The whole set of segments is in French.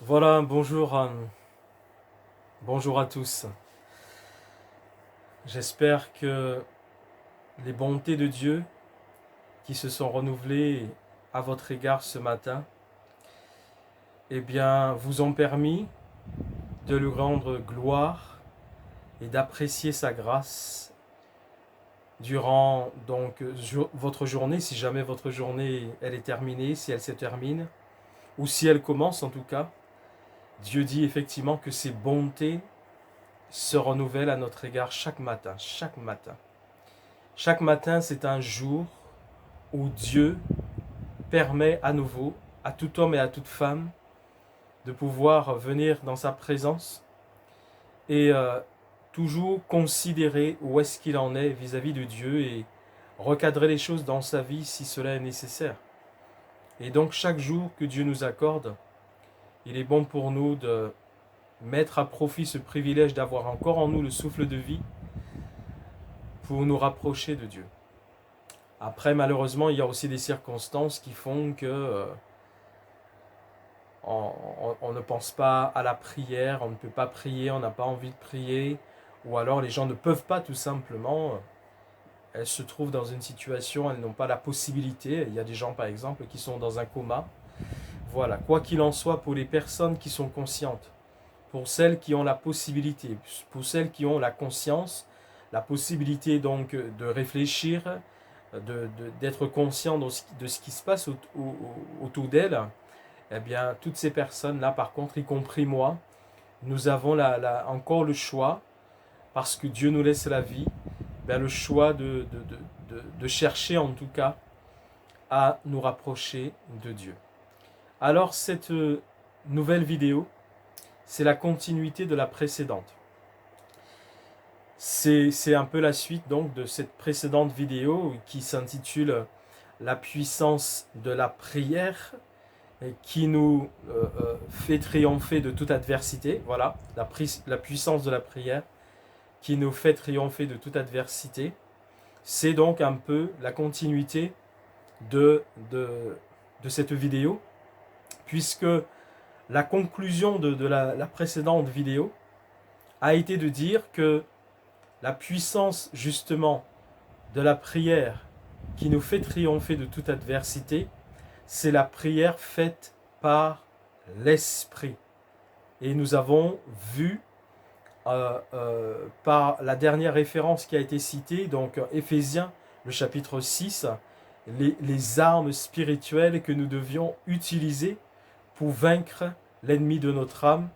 Voilà, bonjour à tous. J'espère que les bontés de Dieu qui se sont renouvelées à votre égard ce matin, eh bien, vous ont permis de lui rendre gloire et d'apprécier sa grâce durant votre journée, si jamais votre journée elle est terminée, si elle se termine, ou si elle commence en tout cas. Dieu dit effectivement que ses bontés se renouvellent à notre égard chaque matin, chaque matin. Chaque matin, c'est un jour où Dieu permet à nouveau à tout homme et à toute femme de pouvoir venir dans sa présence et toujours considérer où est-ce qu'il en est vis-à-vis de Dieu et recadrer les choses dans sa vie si cela est nécessaire. Et donc chaque jour que Dieu nous accorde, il est bon pour nous de mettre à profit ce privilège d'avoir encore en nous le souffle de vie pour nous rapprocher de Dieu. Après, malheureusement, il y a aussi des circonstances qui font que on ne pense pas à la prière, on ne peut pas prier, on n'a pas envie de prier, ou alors les gens ne peuvent pas tout simplement. Elles se trouvent dans une situation, elles n'ont pas la possibilité. Il y a des gens, par exemple, qui sont dans un coma. Voilà, quoi qu'il en soit, pour les personnes qui sont conscientes, pour celles qui ont la possibilité, pour celles qui ont la conscience, la possibilité donc de réfléchir, d'être conscient de ce qui se passe autour d'elles, eh bien, toutes ces personnes-là, par contre, y compris moi, nous avons encore le choix, parce que Dieu nous laisse la vie, ben, le choix de chercher en tout cas à nous rapprocher de Dieu. Alors, cette nouvelle vidéo, c'est la continuité de la précédente. C'est un peu la suite donc de cette précédente vidéo qui s'intitule La puissance de la prière qui nous fait triompher de toute adversité. Voilà, la puissance de la prière qui nous fait triompher de toute adversité. C'est donc un peu la continuité de, de, de cette vidéo, puisque la conclusion de la précédente vidéo a été de dire que la puissance justement de la prière qui nous fait triompher de toute adversité, c'est la prière faite par l'Esprit. Et nous avons vu par la dernière référence qui a été citée, donc Éphésiens, le chapitre 6, les armes spirituelles que nous devions utiliser pour vaincre l'ennemi de notre âme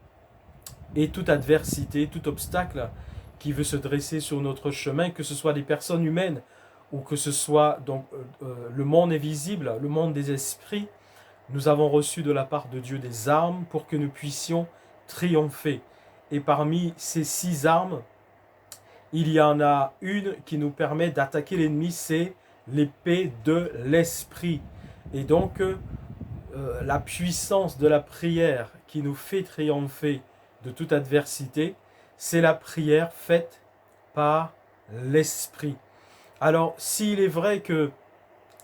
et toute adversité, tout obstacle qui veut se dresser sur notre chemin, que ce soit des personnes humaines ou que ce soit donc le monde invisible, le monde des esprits. Nous avons reçu de la part de Dieu des armes pour que nous puissions triompher. Et parmi ces 6 armes, il y en a une qui nous permet d'attaquer l'ennemi, c'est l'épée de l'esprit. Et donc, la puissance de la prière qui nous fait triompher de toute adversité, c'est la prière faite par l'esprit. Alors, s'il est vrai que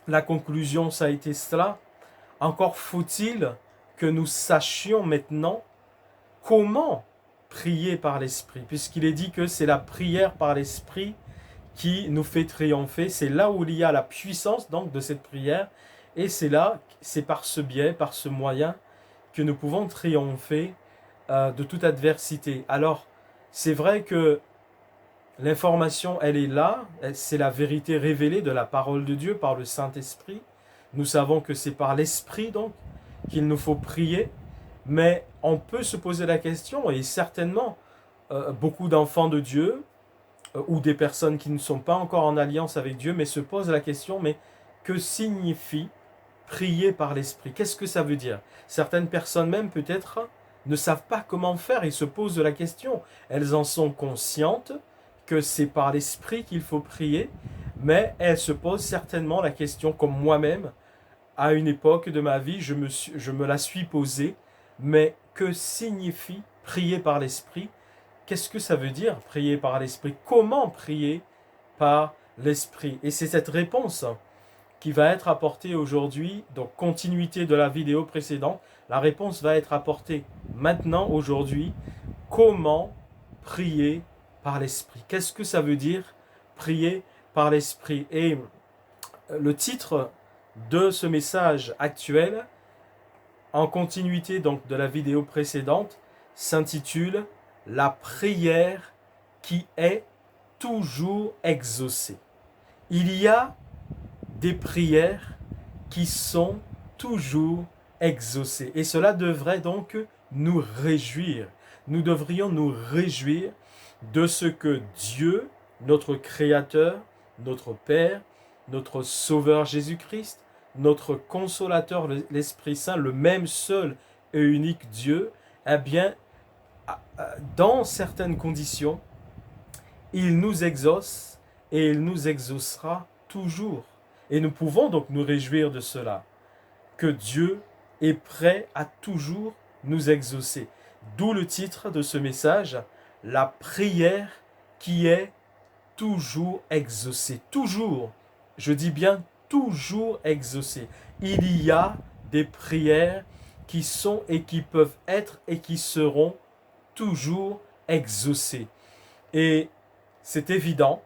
la conclusion, ça a été cela, encore faut-il que nous sachions maintenant comment prier par l'esprit, puisqu'il est dit que c'est la prière par l'esprit qui nous fait triompher. C'est là où il y a la puissance donc de cette prière, et c'est par ce biais, par ce moyen, que nous pouvons triompher de toute adversité. Alors, c'est vrai que l'information, elle est là, c'est la vérité révélée de la parole de Dieu par le Saint-Esprit. Nous savons que c'est par l'Esprit donc qu'il nous faut prier, mais on peut se poser la question, et certainement beaucoup d'enfants de Dieu, ou des personnes qui ne sont pas encore en alliance avec Dieu, mais se posent la question, mais que signifie prier par l'Esprit? Qu'est-ce que ça veut dire? Certaines personnes même peut-être ne savent pas comment faire et se posent la question. Elles en sont conscientes que c'est par l'Esprit qu'il faut prier, mais elles se posent certainement la question, comme moi-même, à une époque de ma vie, je me la suis posée, mais que signifie prier par l'Esprit? Qu'est-ce que ça veut dire prier par l'Esprit? Comment prier par l'Esprit? Et c'est cette réponse qui va être apportée aujourd'hui, donc continuité de la vidéo précédente. La réponse va être apportée maintenant, aujourd'hui, comment prier par l'Esprit. Qu'est-ce que ça veut dire prier par l'Esprit? Et le titre de ce message actuel, en continuité donc de la vidéo précédente, s'intitule « La prière qui est toujours exaucée ». Il y a des prières qui sont toujours exaucées. Et cela devrait donc nous réjouir. Nous devrions nous réjouir de ce que Dieu, notre Créateur, notre Père, notre Sauveur Jésus-Christ, notre Consolateur, l'Esprit Saint, le même seul et unique Dieu, eh bien, dans certaines conditions, il nous exauce et il nous exaucera toujours. Et nous pouvons donc nous réjouir de cela, que Dieu est prêt à toujours nous exaucer. D'où le titre de ce message, la prière qui est toujours exaucée. Toujours, je dis bien toujours exaucée. Il y a des prières qui sont et qui peuvent être et qui seront toujours exaucées. Et c'est évident,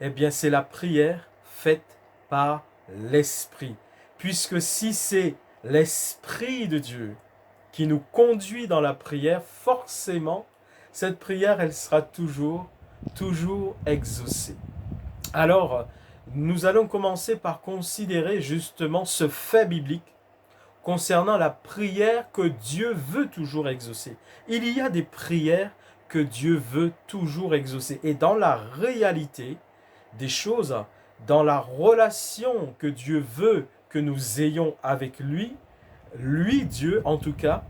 eh bien c'est la prière faite par l'Esprit. Puisque si c'est l'Esprit de Dieu qui nous conduit dans la prière, forcément, cette prière, elle sera toujours exaucée. Alors, nous allons commencer par considérer justement ce fait biblique concernant la prière que Dieu veut toujours exaucer. Il y a des prières que Dieu veut toujours exaucer. Et dans la réalité des choses, dans la relation que Dieu veut que nous ayons avec lui, Dieu en tout cas,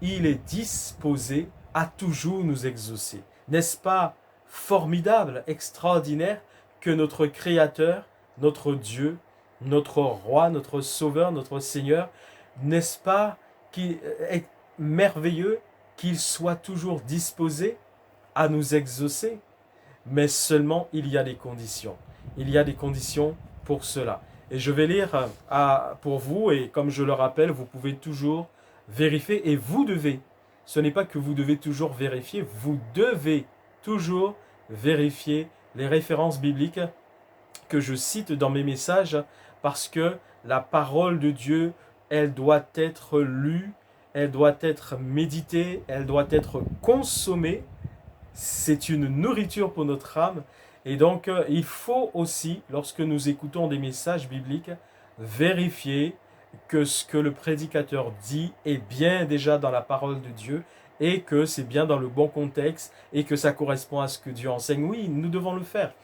il est disposé à toujours nous exaucer. N'est-ce pas formidable, extraordinaire que notre Créateur, notre Dieu, notre Roi, notre Sauveur, notre Seigneur, n'est-ce pas qu'il est merveilleux qu'il soit toujours disposé à nous exaucer? Mais seulement il y a des conditions. Il y a des conditions pour cela. Et je vais lire pour vous, et comme je le rappelle, vous pouvez toujours vérifier, et vous devez. Ce n'est pas que vous devez toujours vérifier, vous devez toujours vérifier les références bibliques que je cite dans mes messages, parce que la parole de Dieu, elle doit être lue, elle doit être méditée, elle doit être consommée. C'est une nourriture pour notre âme. Et donc, il faut aussi, lorsque nous écoutons des messages bibliques, vérifier que ce que le prédicateur dit est bien déjà dans la parole de Dieu et que c'est bien dans le bon contexte et que ça correspond à ce que Dieu enseigne. Oui, nous devons le faire.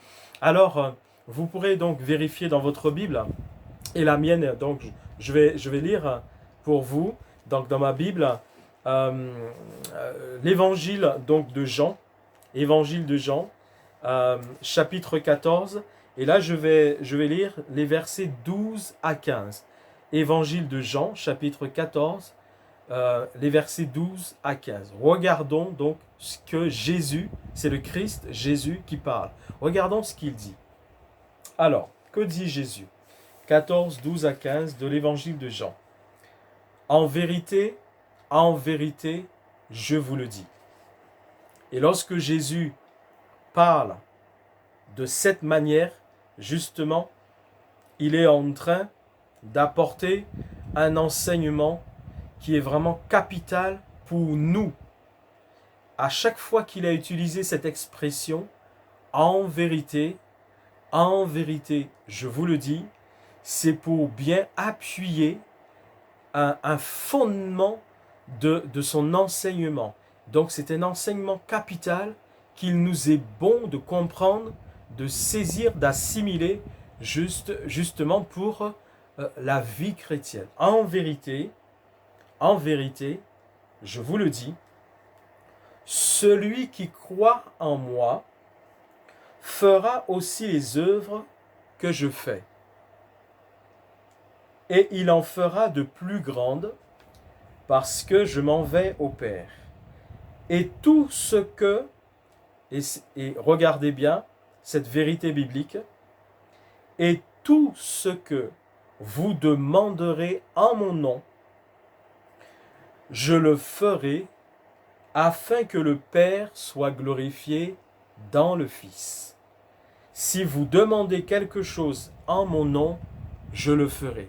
Alors, vous pourrez donc vérifier dans votre Bible, et la mienne, donc je vais lire pour vous, donc dans ma Bible, l'évangile donc de Jean, chapitre 14, et là je vais lire les versets 12 à 15. Évangile de Jean, chapitre 14, les versets 12 à 15. Regardons donc ce que Jésus, c'est le Christ, Jésus qui parle. Regardons ce qu'il dit. Alors, que dit Jésus? 14, 12 à 15 de l'évangile de Jean. En vérité, je vous le dis. Et lorsque Jésus parle de cette manière, justement, il est en train d'apporter un enseignement qui est vraiment capital pour nous. À chaque fois qu'il a utilisé cette expression, en vérité, je vous le dis, c'est pour bien appuyer un fondement de son enseignement. Donc c'est un enseignement capital qu'il nous est bon de comprendre, de saisir, d'assimiler justement pour la vie chrétienne. En vérité, je vous le dis, celui qui croit en moi fera aussi les œuvres que je fais. Et il en fera de plus grandes, parce que je m'en vais au Père. Et tout ce que, et regardez bien cette vérité biblique, et tout ce que vous demanderez en mon nom, je le ferai afin que le Père soit glorifié dans le Fils. Si vous demandez quelque chose en mon nom, je le ferai.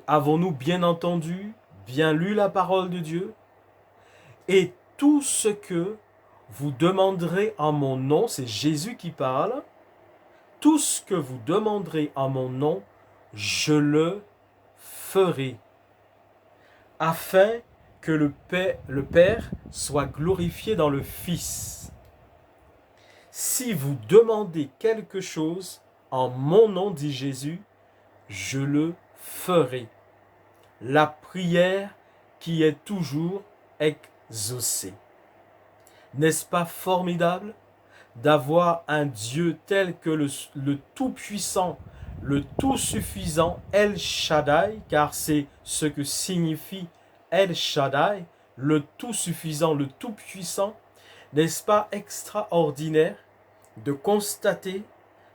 Avons-nous bien entendu, bien lu la parole de Dieu? Et tout ce que vous demanderez en mon nom, c'est Jésus qui parle, tout ce que vous demanderez en mon nom, je le ferai, afin que le Père soit glorifié dans le Fils. Si vous demandez quelque chose en mon nom, dit Jésus, je le ferai. La prière qui est toujours exaucée. N'est-ce pas formidable d'avoir un Dieu tel que le Tout-Puissant, le Tout-Suffisant El Shaddai, car c'est ce que signifie El Shaddai, le Tout-Suffisant, le Tout-Puissant? N'est-ce pas extraordinaire de constater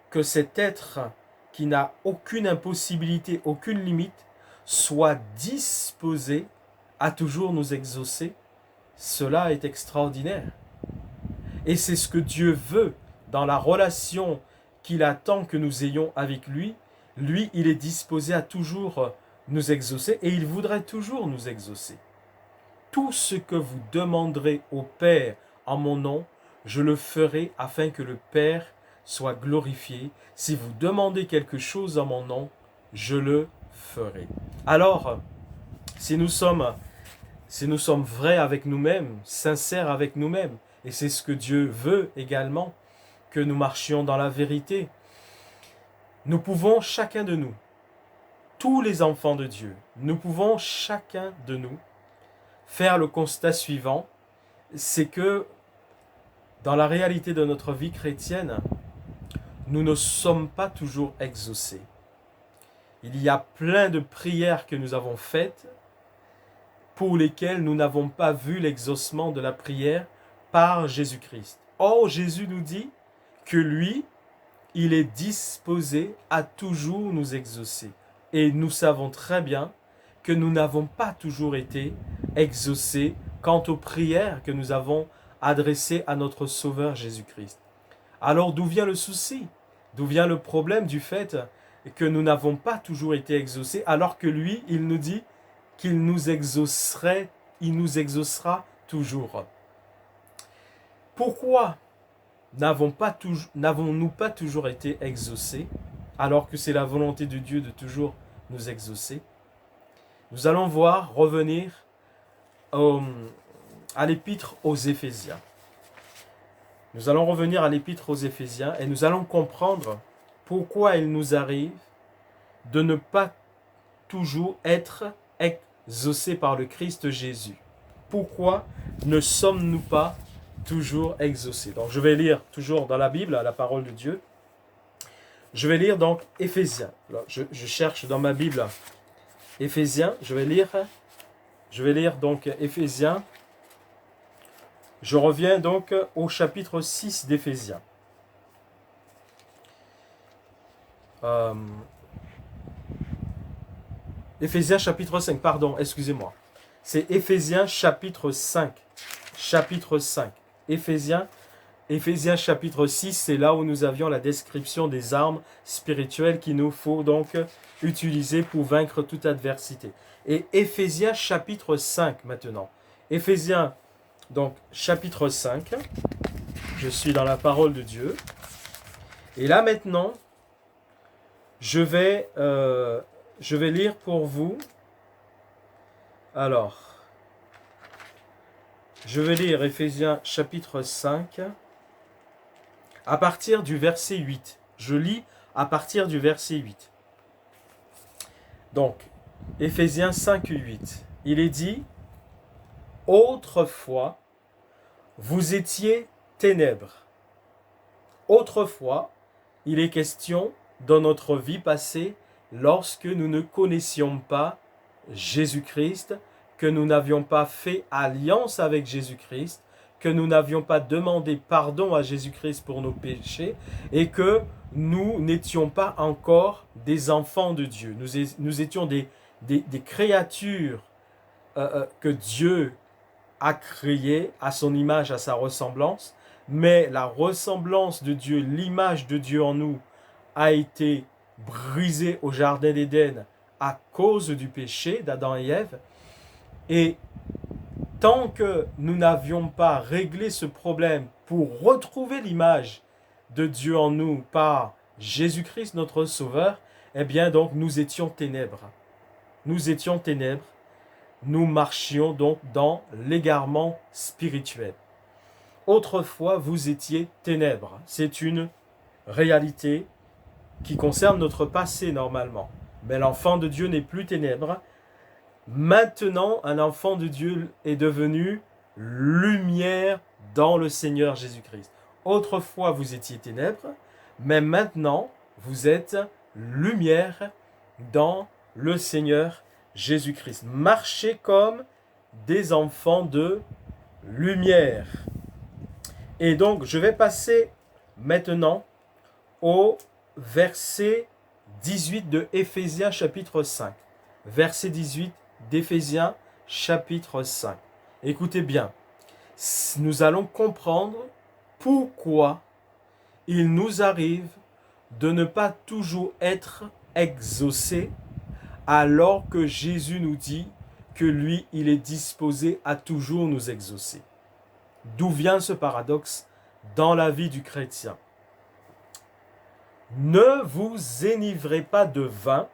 que cet être qui n'a aucune impossibilité, aucune limite, soit disposé à toujours nous exaucer? Cela est extraordinaire. Et c'est ce que Dieu veut dans la relation qu'il attend que nous ayons avec lui. Lui, il est disposé à toujours nous exaucer et il voudrait toujours nous exaucer. Tout ce que vous demanderez au Père en mon nom, je le ferai afin que le Père soit glorifié. Si vous demandez quelque chose en mon nom, je le ferai. Alors, si nous sommes vrais avec nous-mêmes, sincères avec nous-mêmes, et c'est ce que Dieu veut également, que nous marchions dans la vérité, nous pouvons chacun de nous, tous les enfants de Dieu, nous pouvons chacun de nous faire le constat suivant, c'est que dans la réalité de notre vie chrétienne, nous ne sommes pas toujours exaucés. Il y a plein de prières que nous avons faites pour lesquelles nous n'avons pas vu l'exaucement de la prière par Jésus-Christ. Or, Jésus nous dit que lui, il est disposé à toujours nous exaucer. Et nous savons très bien que nous n'avons pas toujours été exaucés quant aux prières que nous avons adressées à notre Sauveur Jésus-Christ. Alors d'où vient le souci? D'où vient le problème du fait que nous n'avons pas toujours été exaucés alors que lui, il nous dit qu'il nous exaucerait, il nous exaucera toujours. Pourquoi n'avons-nous pas toujours été exaucés alors que c'est la volonté de Dieu de toujours nous exaucer? Nous allons revenir à l'épître aux Éphésiens. Nous allons revenir à l'épître aux Éphésiens et nous allons comprendre pourquoi il nous arrive de ne pas toujours être exaucés par le Christ Jésus. Pourquoi ne sommes-nous pas toujours exaucés? Donc je vais lire toujours dans la Bible, la parole de Dieu. Je vais lire donc Éphésiens. Alors, je cherche dans ma Bible Éphésiens. Je vais lire donc Éphésiens. Je reviens donc au chapitre 6 d'Éphésiens. Éphésiens chapitre 5, pardon, excusez-moi. C'est Éphésiens chapitre 5. Chapitre 5. Éphésiens chapitre 6, c'est là où nous avions la description des armes spirituelles qu'il nous faut donc utiliser pour vaincre toute adversité. Et Éphésiens chapitre 5 maintenant. Éphésiens donc chapitre 5. Je suis dans la parole de Dieu. Et là maintenant, je vais lire pour vous. Alors, je vais lire Éphésiens chapitre 5 à partir du verset 8. Je lis à partir du verset 8. Donc, Éphésiens 5, 8. Il est dit, « Autrefois, vous étiez ténèbres. » Autrefois, il est question dans notre vie passée, lorsque nous ne connaissions pas Jésus-Christ, que nous n'avions pas fait alliance avec Jésus-Christ, que nous n'avions pas demandé pardon à Jésus-Christ pour nos péchés et que nous n'étions pas encore des enfants de Dieu. Nous étions des créatures que Dieu a créé à son image, à sa ressemblance, mais la ressemblance de Dieu, l'image de Dieu en nous, a été brisée au Jardin d'Éden à cause du péché d'Adam et Ève. Et tant que nous n'avions pas réglé ce problème pour retrouver l'image de Dieu en nous par Jésus-Christ, notre Sauveur, eh bien donc nous étions ténèbres. Nous étions ténèbres. Nous marchions donc dans l'égarement spirituel. Autrefois, vous étiez ténèbres. C'est une réalité qui concerne notre passé normalement. Mais l'enfant de Dieu n'est plus ténèbres. Maintenant, un enfant de Dieu est devenu lumière dans le Seigneur Jésus-Christ. Autrefois, vous étiez ténèbres, mais maintenant, vous êtes lumière dans le Seigneur Jésus-Christ. Marchez comme des enfants de lumière. Et donc, je vais passer maintenant au verset 18 de Éphésiens chapitre 5. Verset 18 d'Éphésiens chapitre 5. Écoutez bien, nous allons comprendre pourquoi il nous arrive de ne pas toujours être exaucés alors que Jésus nous dit que lui, il est disposé à toujours nous exaucer. D'où vient ce paradoxe dans la vie du chrétien? Ne vous énivrez pas de vin,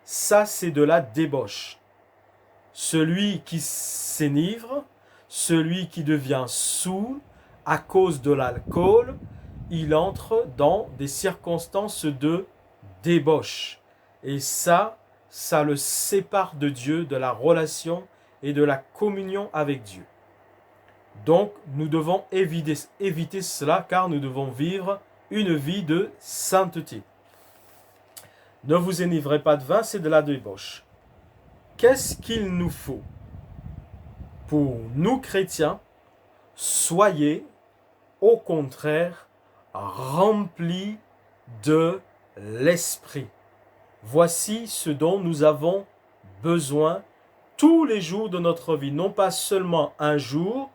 ça c'est de la débauche. Celui qui s'énivre, celui qui devient saoul à cause de l'alcool, il entre dans des circonstances de débauche. Et ça le sépare de Dieu, de la relation et de la communion avec Dieu. Donc, nous devons éviter cela car nous devons vivre une vie de sainteté. Ne vous énivrez pas de vin, c'est de la débauche. Qu'est-ce qu'il nous faut? Pour nous chrétiens, soyez au contraire remplis de l'Esprit. Voici ce dont nous avons besoin tous les jours de notre vie, non pas seulement un jour,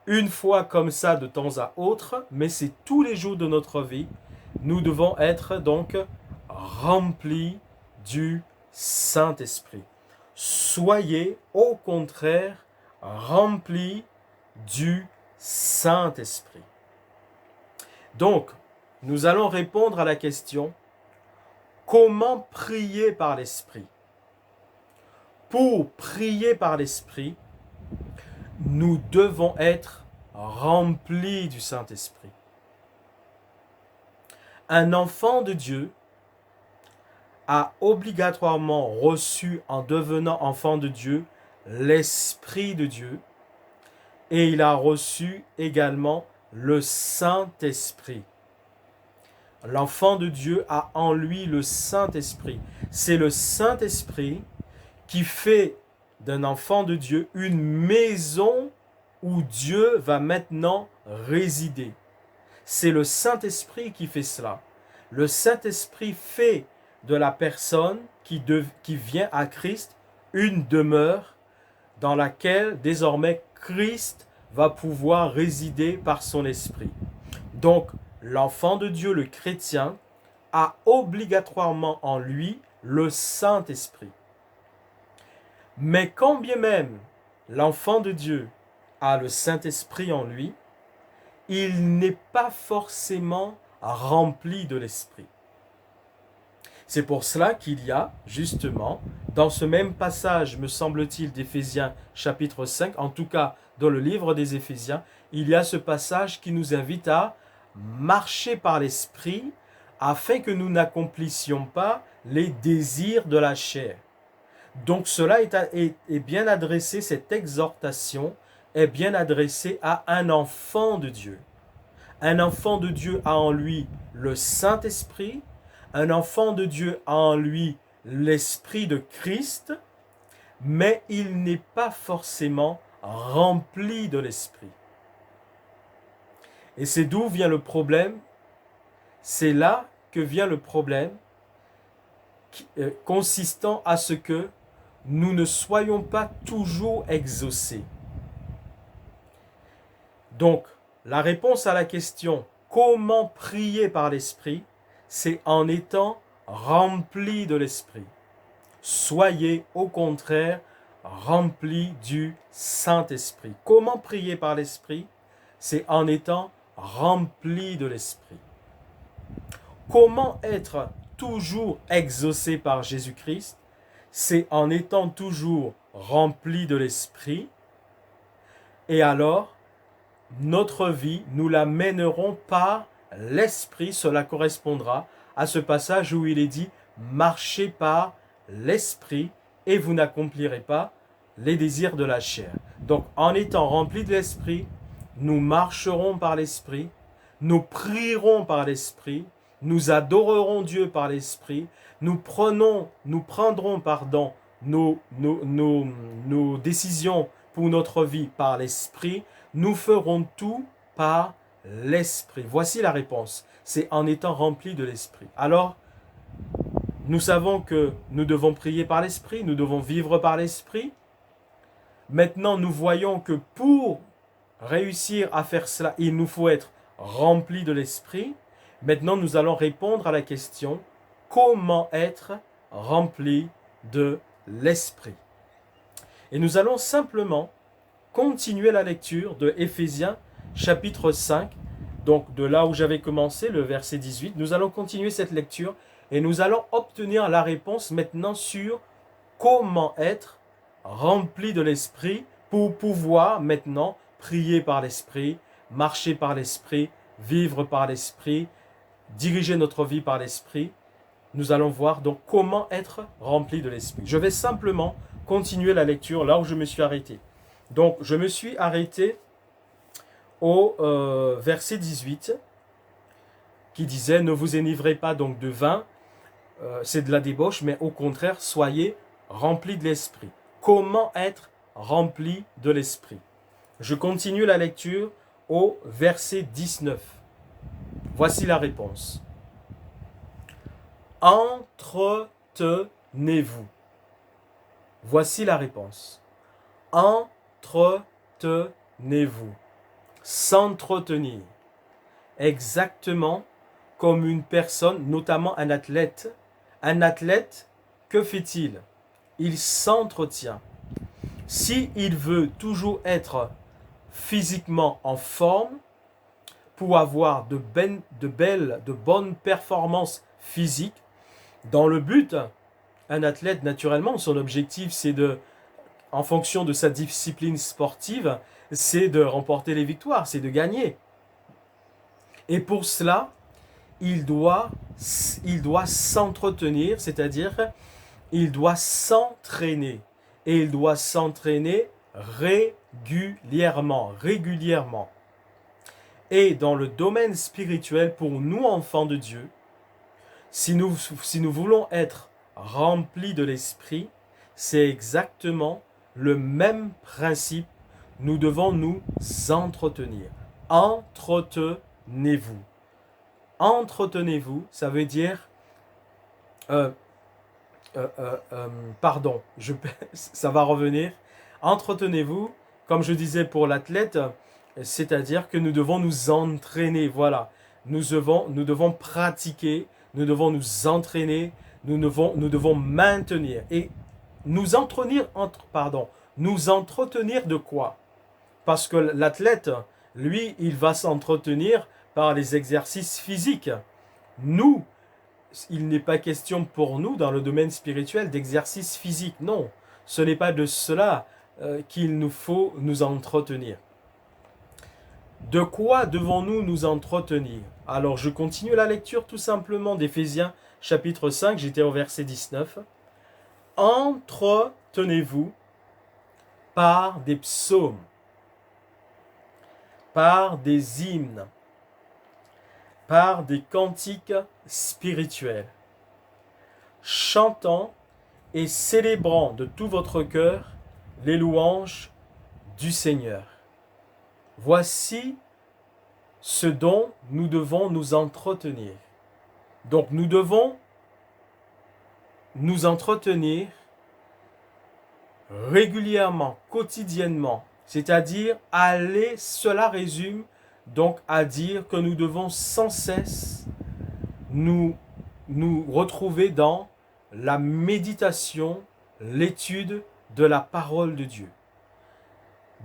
une fois comme ça de temps à autre, mais c'est tous les jours de notre vie. Nous devons être donc remplis du Saint-Esprit. Soyez au contraire remplis du Saint-Esprit. Donc, nous allons répondre à la question: comment prier par l'Esprit? Pour prier par l'Esprit, nous devons être remplis du Saint-Esprit. Un enfant de Dieu a obligatoirement reçu, en devenant enfant de Dieu, l'Esprit de Dieu, et il a reçu également le Saint-Esprit. L'enfant de Dieu a en lui le Saint-Esprit. C'est le Saint-Esprit qui fait d'un enfant de Dieu une maison où Dieu va maintenant résider. C'est le Saint-Esprit qui fait cela. Le Saint-Esprit fait de la personne qui vient à Christ une demeure dans laquelle désormais Christ va pouvoir résider par son esprit. Donc, l'enfant de Dieu, le chrétien, a obligatoirement en lui le Saint-Esprit. Mais quand bien même l'enfant de Dieu a le Saint-Esprit en lui, il n'est pas forcément rempli de l'Esprit. C'est pour cela qu'il y a, justement, dans ce même passage, me semble-t-il, d'Éphésiens chapitre 5, en tout cas dans le livre des Éphésiens, il y a ce passage qui nous invite à marcher par l'Esprit afin que nous n'accomplissions pas les désirs de la chair. Donc cela est bien adressé, cette exhortation est bien adressée à un enfant de Dieu. Un enfant de Dieu a en lui le Saint-Esprit, un enfant de Dieu a en lui l'Esprit de Christ, mais il n'est pas forcément rempli de l'Esprit. Et c'est d'où vient le problème. C'est là que vient le problème consistant à ce que nous ne soyons pas toujours exaucés. Donc, la réponse à la question « Comment prier par l'Esprit ?» c'est en étant rempli de l'Esprit. Soyez au contraire remplis du Saint-Esprit. Comment prier par l'Esprit? C'est en étant rempli de l'Esprit. Comment être toujours exaucé par Jésus-Christ? C'est en étant toujours rempli de l'Esprit. Et alors, notre vie, nous la mènerons par l'Esprit. Cela correspondra à ce passage où il est dit « Marchez par l'Esprit et vous n'accomplirez pas les désirs de la chair. » Donc, en étant remplis de l'Esprit, nous marcherons par l'Esprit, nous prierons par l'Esprit, nous adorerons Dieu par l'Esprit, nous prendrons nos décisions pour notre vie par l'Esprit, nous ferons tout par l'Esprit. Voici la réponse. C'est en étant rempli de l'Esprit. Alors, nous savons que nous devons prier par l'Esprit, nous devons vivre par l'Esprit. Maintenant, nous voyons que pour réussir à faire cela, il nous faut être rempli de l'Esprit. Maintenant, nous allons répondre à la question « Comment être rempli de l'Esprit ?» Et nous allons simplement continuer la lecture de Éphésiens chapitre 5, donc de là où j'avais commencé, le verset 18. Nous allons continuer cette lecture et nous allons obtenir la réponse maintenant sur comment être rempli de l'Esprit pour pouvoir maintenant prier par l'Esprit, marcher par l'Esprit, vivre par l'Esprit, diriger notre vie par l'Esprit. Nous allons voir donc comment être rempli de l'Esprit. Je vais simplement continuer la lecture là où je me suis arrêté. Donc, je me suis arrêté au verset 18 qui disait « Ne vous enivrez pas donc de vin, c'est de la débauche, mais au contraire, soyez remplis de l'Esprit. » Comment être rempli de l'Esprit? Je continue la lecture au verset 19. Voici la réponse. Entretenez-vous. Voici la réponse. Entretenez-vous. S'entretenir. Exactement comme une personne, notamment un athlète. Un athlète, que fait-il? Il s'entretient. S'il veut toujours être physiquement en forme, pour avoir de bonnes performances physiques, dans le but, un athlète, naturellement, son objectif, c'est en fonction de sa discipline sportive, c'est de remporter les victoires, c'est de gagner. Et pour cela, il doit s'entretenir, c'est-à-dire il doit s'entraîner. Et il doit s'entraîner régulièrement. Et dans le domaine spirituel, pour nous, enfants de Dieu, si nous voulons être remplis de l'Esprit, c'est exactement le même principe. Nous devons nous entretenir. Entretenez-vous. Entretenez-vous, ça veut dire... pardon, ça va revenir. Entretenez-vous, comme je disais pour l'athlète, c'est-à-dire que nous devons nous entraîner. Voilà, nous devons pratiquer, nous devons nous entraîner, nous devons maintenir. Et nous entretenir de quoi? Parce que l'athlète, lui, il va s'entretenir par les exercices physiques. Nous, il n'est pas question pour nous, dans le domaine spirituel, d'exercice physique. Non, ce n'est pas de cela qu'il nous faut nous entretenir. De quoi devons-nous nous entretenir? Alors, je continue la lecture tout simplement d'Éphésiens chapitre 5, j'étais au verset 19. Entretenez-vous par des psaumes, par des hymnes, par des cantiques spirituels, chantant et célébrant de tout votre cœur les louanges du Seigneur. Voici ce dont nous devons nous entretenir. Donc nous devons nous entretenir régulièrement, quotidiennement, C'est-à-dire, cela résume donc à dire que nous devons sans cesse nous retrouver dans la méditation, l'étude de la parole de Dieu,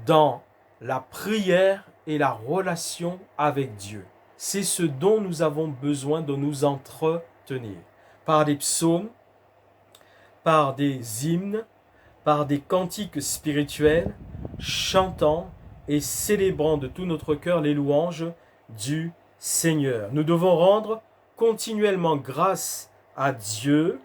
dans la prière et la relation avec Dieu. C'est ce dont nous avons besoin de nous entretenir, par des psaumes, par des hymnes, par des cantiques spirituels, chantant et célébrant de tout notre cœur les louanges du Seigneur. Nous devons rendre continuellement grâce à Dieu,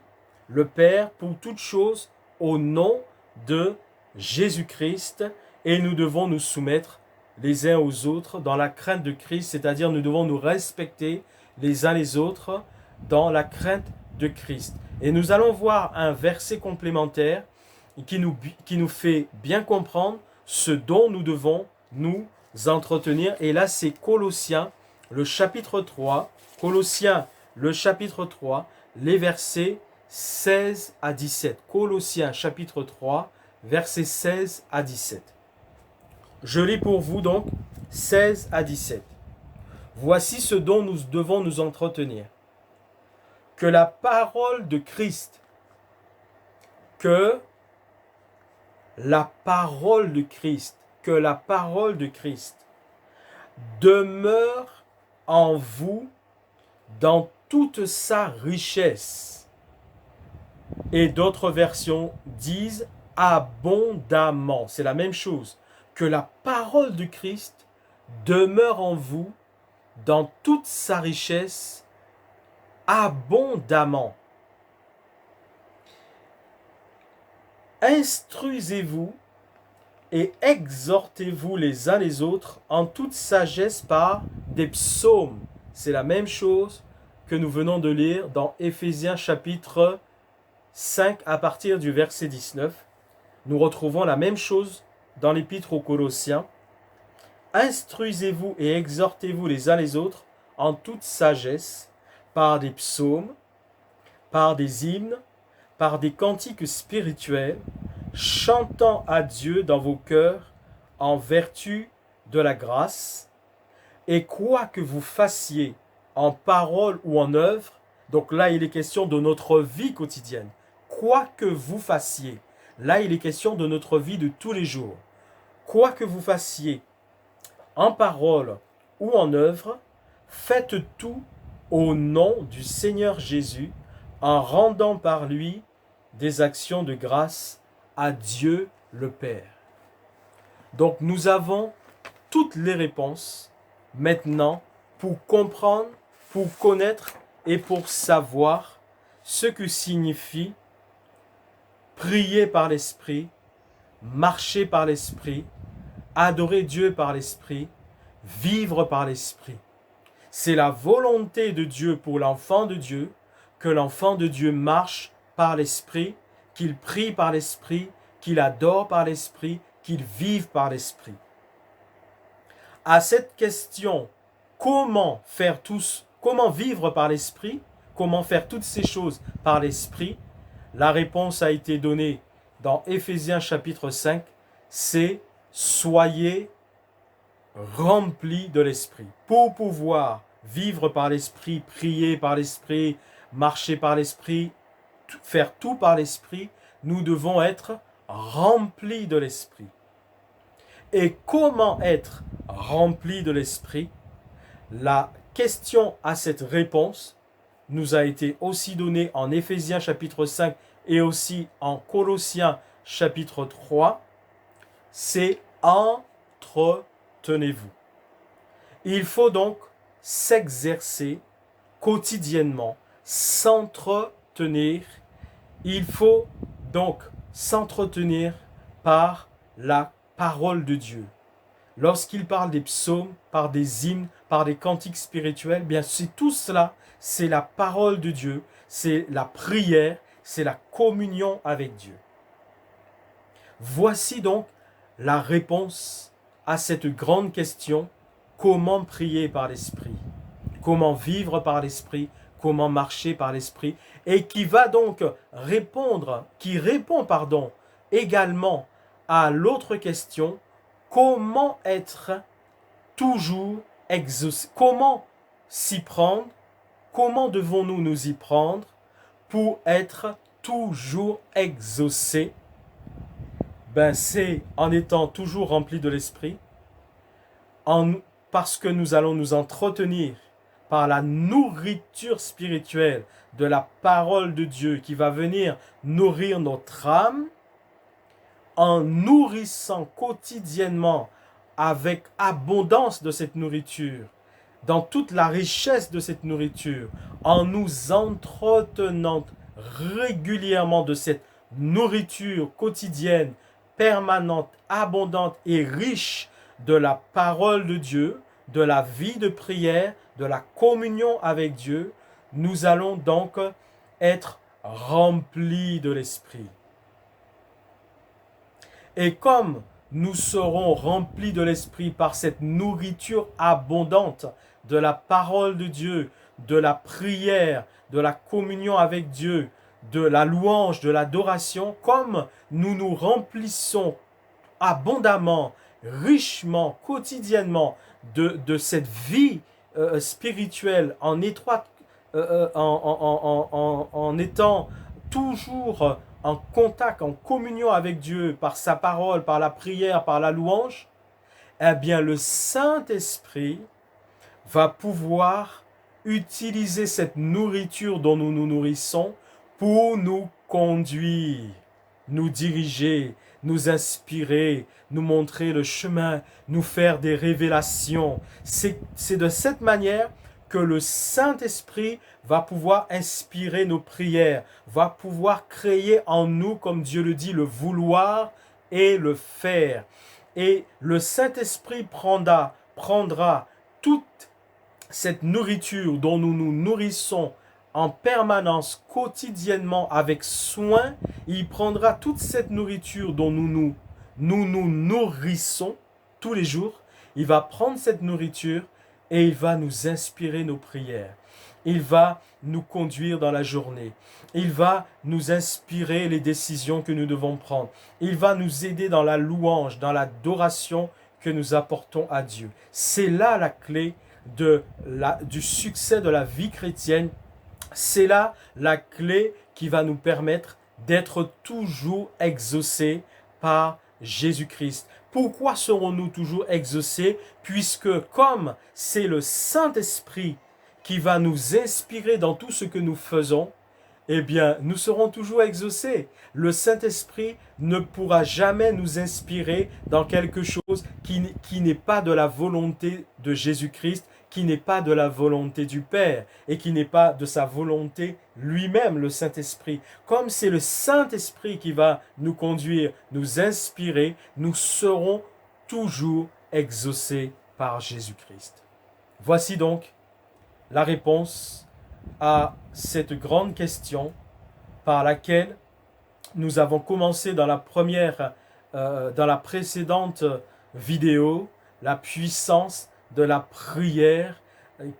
le Père, pour toutes choses au nom de Jésus-Christ, et nous devons nous soumettre les uns aux autres dans la crainte de Christ, c'est-à-dire nous devons nous respecter les uns les autres dans la crainte de Christ. Et nous allons voir un verset complémentaire qui nous fait bien comprendre ce dont nous devons nous entretenir. Et là, c'est Colossiens, le chapitre 3, Colossiens, le chapitre 3, les versets 16 à 17. Colossiens, chapitre 3, versets 16 à 17. Je lis pour vous donc 16 à 17. Voici ce dont nous devons nous entretenir. Que la parole de Christ, que la parole de Christ demeure en vous dans toute sa richesse. Et d'autres versions disent abondamment. C'est la même chose. Que la parole de Christ demeure en vous dans toute sa richesse abondamment. Instruisez-vous et exhortez-vous les uns les autres en toute sagesse par des psaumes. C'est la même chose que nous venons de lire dans Éphésiens chapitre 5 à partir du verset 19. Nous retrouvons la même chose dans l'épître aux Colossiens. Instruisez-vous et exhortez-vous les uns les autres en toute sagesse par des psaumes, par des hymnes, par des cantiques spirituels, chantant à Dieu dans vos cœurs en vertu de la grâce. Et quoi que vous fassiez en parole ou en œuvre, donc là il est question de notre vie quotidienne, quoi que vous fassiez, là il est question de notre vie de tous les jours, quoi que vous fassiez en parole ou en œuvre, faites tout au nom du Seigneur Jésus, en rendant par lui des actions de grâce à Dieu le Père. Donc nous avons toutes les réponses maintenant pour comprendre, pour connaître et pour savoir ce que signifie prier par l'Esprit, marcher par l'Esprit, adorer Dieu par l'Esprit, vivre par l'Esprit. C'est la volonté de Dieu pour l'enfant de Dieu, que l'enfant de Dieu marche par l'Esprit, qu'il prie par l'Esprit, qu'il adore par l'Esprit, qu'il vive par l'Esprit. À cette question, comment vivre par l'Esprit, comment faire toutes ces choses par l'Esprit, la réponse a été donnée dans Éphésiens chapitre 5, c'est soyez remplis de l'Esprit. Pour pouvoir vivre par l'Esprit, prier par l'Esprit, marcher par l'Esprit, faire tout par l'Esprit, nous devons être remplis de l'Esprit. Et comment être remplis de l'Esprit? La question à cette réponse nous a été aussi donnée en Éphésiens chapitre 5 et aussi en Colossiens chapitre 3. C'est entretenez-vous. Il faut donc s'exercer quotidiennement, s'entretenir. Il faut donc s'entretenir par la parole de Dieu. Lorsqu'il parle des psaumes, par des hymnes, par des cantiques spirituels, bien c'est tout cela, c'est la parole de Dieu, c'est la prière, c'est la communion avec Dieu. Voici donc la réponse à cette grande question, comment prier par l'Esprit, comment vivre par l'Esprit, comment marcher par l'Esprit, et qui va donc répond également à l'autre question, comment être toujours exaucé, comment s'y prendre, comment devons-nous nous y prendre pour être toujours exaucé? Ben, c'est en étant toujours rempli de l'Esprit, parce que nous allons nous entretenir par la nourriture spirituelle de la parole de Dieu qui va venir nourrir notre âme, en nourrissant quotidiennement avec abondance de cette nourriture, dans toute la richesse de cette nourriture, en nous entretenant régulièrement de cette nourriture quotidienne, permanente, abondante et riche de la parole de Dieu, de la vie de prière, de la communion avec Dieu, nous allons donc être remplis de l'Esprit. Et comme nous serons remplis de l'Esprit par cette nourriture abondante de la parole de Dieu, de la prière, de la communion avec Dieu, de la louange, de l'adoration, comme nous nous remplissons abondamment, richement, quotidiennement de cette vie spirituelle en étroite, en étant toujours en contact, en communion avec Dieu par sa parole, par la prière, par la louange, eh bien le Saint-Esprit va pouvoir utiliser cette nourriture dont nous nous nourrissons pour nous conduire, nous diriger, nous inspirer, nous montrer le chemin, nous faire des révélations. C'est de cette manière que le Saint-Esprit va pouvoir inspirer nos prières, va pouvoir créer en nous, comme Dieu le dit, le vouloir et le faire. Et le Saint-Esprit prendra toute cette nourriture dont nous nous nourrissons en permanence, quotidiennement, avec soin. Il prendra toute cette nourriture dont nous nourrissons tous les jours. Il va prendre cette nourriture et il va nous inspirer nos prières. Il va nous conduire dans la journée. Il va nous inspirer les décisions que nous devons prendre. Il va nous aider dans la louange, dans l'adoration que nous apportons à Dieu. C'est là la clé du succès de la vie chrétienne. C'est là la clé qui va nous permettre d'être toujours exaucés par Jésus-Christ. Pourquoi serons-nous toujours exaucés? Puisque comme c'est le Saint-Esprit qui va nous inspirer dans tout ce que nous faisons, eh bien, nous serons toujours exaucés. Le Saint-Esprit ne pourra jamais nous inspirer dans quelque chose qui n'est pas de la volonté de Jésus-Christ, qui n'est pas de la volonté du Père et qui n'est pas de sa volonté lui-même, le Saint-Esprit. Comme c'est le Saint-Esprit qui va nous conduire, nous inspirer, nous serons toujours exaucés par Jésus-Christ. Voici donc la réponse à cette grande question par laquelle nous avons commencé dans la précédente vidéo, la puissance de la prière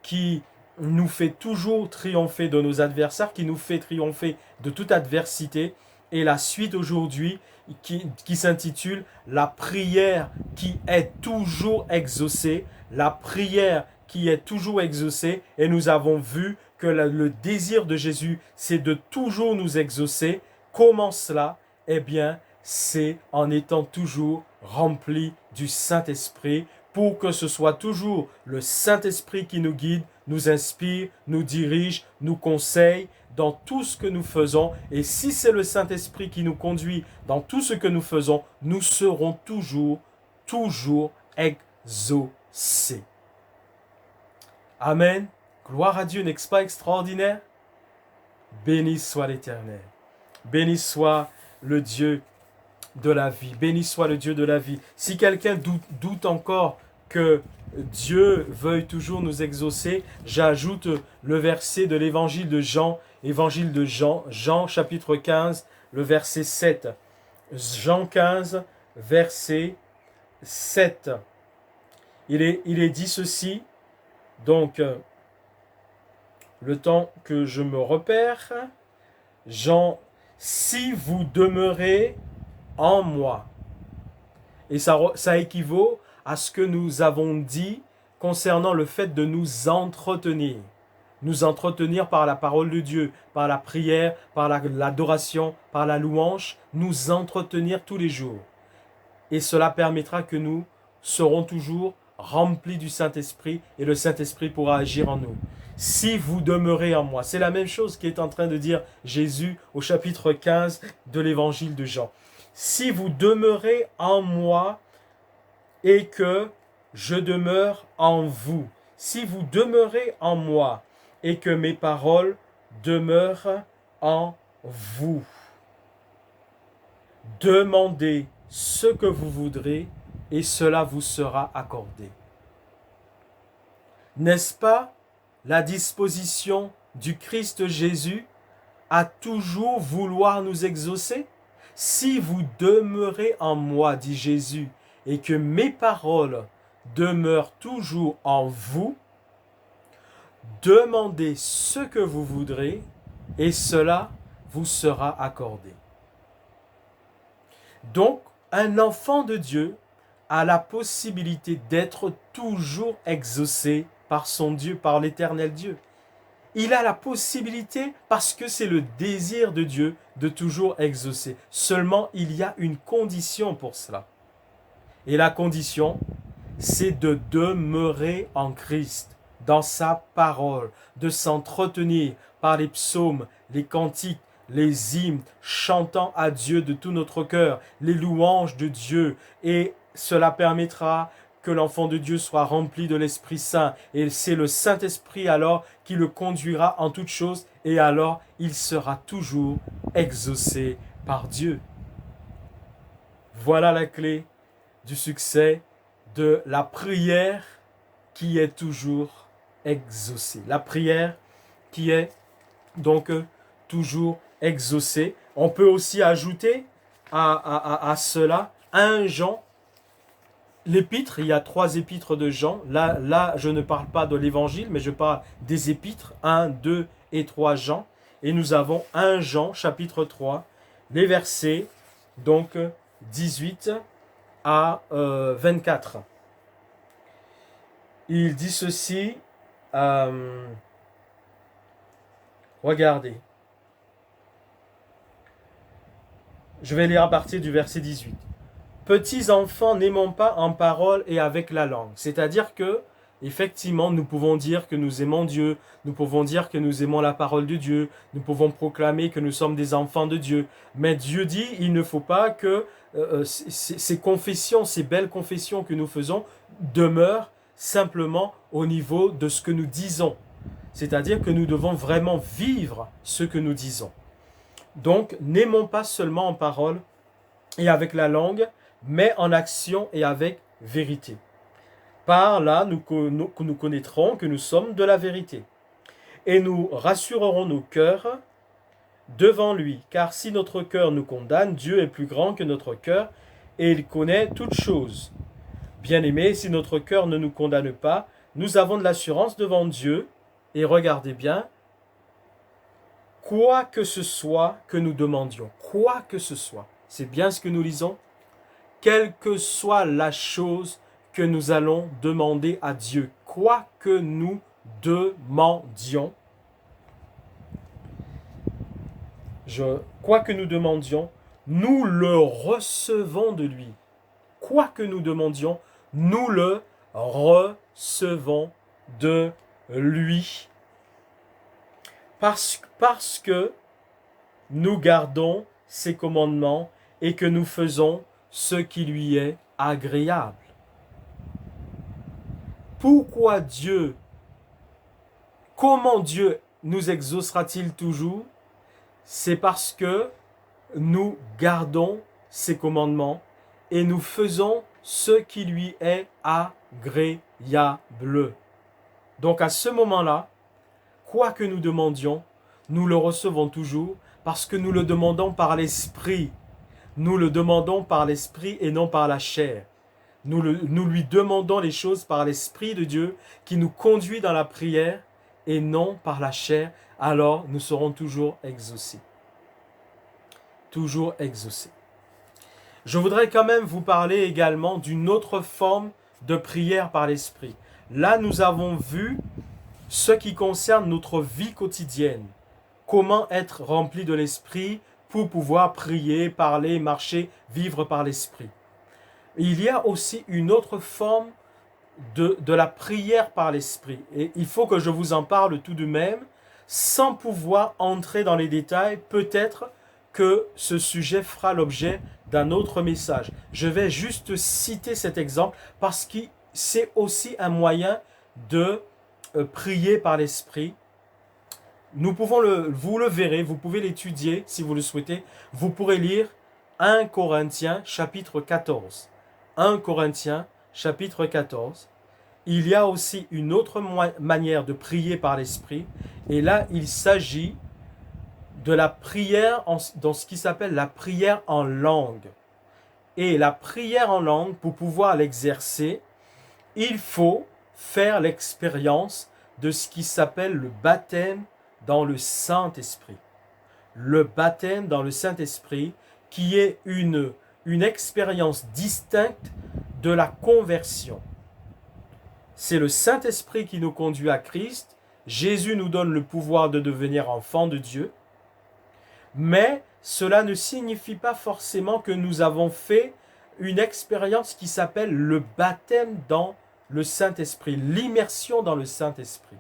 qui nous fait toujours triompher de nos adversaires, qui nous fait triompher de toute adversité. Et la suite aujourd'hui qui s'intitule « La prière qui est toujours exaucée ». La prière qui est toujours exaucée. Et nous avons vu que le désir de Jésus, c'est de toujours nous exaucer. Comment cela? Eh bien, c'est en étant toujours rempli du Saint-Esprit, pour que ce soit toujours le Saint-Esprit qui nous guide, nous inspire, nous dirige, nous conseille dans tout ce que nous faisons. Et si c'est le Saint-Esprit qui nous conduit dans tout ce que nous faisons, nous serons toujours exaucés. Amen. Gloire à Dieu, n'est-ce pas extraordinaire? Béni soit l'Éternel. Béni soit le Dieu de la vie. Béni soit le Dieu de la vie. Si quelqu'un doute encore que Dieu veuille toujours nous exaucer, j'ajoute le verset de l'évangile de Jean, Jean chapitre 15, le verset 7. Jean 15, verset 7. Il est dit ceci, donc le temps que je me repère, Jean, si vous demeurez en moi Et ça équivaut à ce que nous avons dit concernant le fait de nous entretenir. Nous entretenir par la parole de Dieu, par la prière, par l'adoration, par la louange, nous entretenir tous les jours. Et cela permettra que nous serons toujours remplis du Saint-Esprit et le Saint-Esprit pourra agir en nous. Si vous demeurez en moi, c'est la même chose qu'est en train de dire Jésus au chapitre 15 de l'évangile de Jean. Si vous demeurez en moi et que je demeure en vous, si vous demeurez en moi et que mes paroles demeurent en vous, demandez ce que vous voudrez et cela vous sera accordé. N'est-ce pas la disposition du Christ Jésus à toujours vouloir nous exaucer? Si vous demeurez en moi, dit Jésus, et que mes paroles demeurent toujours en vous, demandez ce que vous voudrez et cela vous sera accordé. Donc, un enfant de Dieu a la possibilité d'être toujours exaucé par son Dieu, par l'éternel Dieu. Il a la possibilité, parce que c'est le désir de Dieu, de toujours exaucer. Seulement, il y a une condition pour cela. Et la condition, c'est de demeurer en Christ, dans sa parole, de s'entretenir par les psaumes, les cantiques, les hymnes, chantant à Dieu de tout notre cœur, les louanges de Dieu. Et cela permettra que l'enfant de Dieu soit rempli de l'Esprit Saint. Et c'est le Saint-Esprit alors qui le conduira en toutes choses. Et alors, il sera toujours exaucé par Dieu. Voilà la clé du succès de la prière qui est toujours exaucée. La prière qui est donc toujours exaucée. On peut aussi ajouter à cela 1 Jean. L'épître, il y a 3 épîtres de Jean. Là, je ne parle pas de l'évangile, mais je parle des épîtres, 1, 2 et 3 Jean. Et nous avons 1 Jean, chapitre 3, les versets donc 18 à 24. Il dit ceci, regardez. Je vais lire à partir du verset 18. Petits enfants, n'aimons pas en parole et avec la langue. C'est-à-dire que, effectivement, nous pouvons dire que nous aimons Dieu, nous pouvons dire que nous aimons la parole de Dieu, nous pouvons proclamer que nous sommes des enfants de Dieu. Mais Dieu dit, il ne faut pas que ces confessions, ces belles confessions que nous faisons demeurent simplement au niveau de ce que nous disons. C'est-à-dire que nous devons vraiment vivre ce que nous disons. Donc, n'aimons pas seulement en parole et avec la langue, mais en action et avec vérité. Par là, nous connaîtrons que nous sommes de la vérité. Et nous rassurerons nos cœurs devant lui. Car si notre cœur nous condamne, Dieu est plus grand que notre cœur et il connaît toutes choses. Bien-aimés, si notre cœur ne nous condamne pas, nous avons de l'assurance devant Dieu. Et regardez bien, quoi que ce soit que nous demandions, quoi que ce soit, c'est bien ce que nous lisons, quelle que soit la chose que nous allons demander à Dieu, quoi que nous demandions, nous le recevons de lui. Quoi que nous demandions, nous le recevons de lui. Parce que nous gardons ses commandements et que nous faisons ce qui lui est agréable. Pourquoi Dieu, comment Dieu nous exaucera-t-il toujours? C'est parce que nous gardons ses commandements et nous faisons ce qui lui est agréable. Donc à ce moment-là, quoi que nous demandions, nous le recevons toujours parce que nous le demandons par l'Esprit. Nous le demandons par l'Esprit et non par la chair. Nous lui demandons les choses par l'Esprit de Dieu qui nous conduit dans la prière et non par la chair. Alors nous serons toujours exaucés. Toujours exaucés. Je voudrais quand même vous parler également d'une autre forme de prière par l'Esprit. Là, nous avons vu ce qui concerne notre vie quotidienne. Comment être rempli de l'Esprit pour pouvoir prier, parler, marcher, vivre par l'Esprit. Il y a aussi une autre forme de la prière par l'Esprit. Et il faut que je vous en parle tout de même, sans pouvoir entrer dans les détails. Peut-être que ce sujet fera l'objet d'un autre message. Je vais juste citer cet exemple parce que c'est aussi un moyen de prier par l'Esprit. Nous pouvons vous le verrez, vous pouvez l'étudier si vous le souhaitez. Vous pourrez lire 1 Corinthiens chapitre 14. 1 Corinthiens chapitre 14. Il y a aussi une autre manière de prier par l'Esprit. Et là, il s'agit de la prière dans ce qui s'appelle la prière en langue. Et la prière en langue, pour pouvoir l'exercer, il faut faire l'expérience de ce qui s'appelle le baptême dans le Saint-Esprit. Le baptême dans le Saint-Esprit qui est une expérience distincte de la conversion. C'est le Saint-Esprit qui nous conduit à Christ. Jésus nous donne le pouvoir de devenir enfants de Dieu. Mais cela ne signifie pas forcément que nous avons fait une expérience qui s'appelle le baptême dans le Saint-Esprit, l'immersion dans le Saint-Esprit.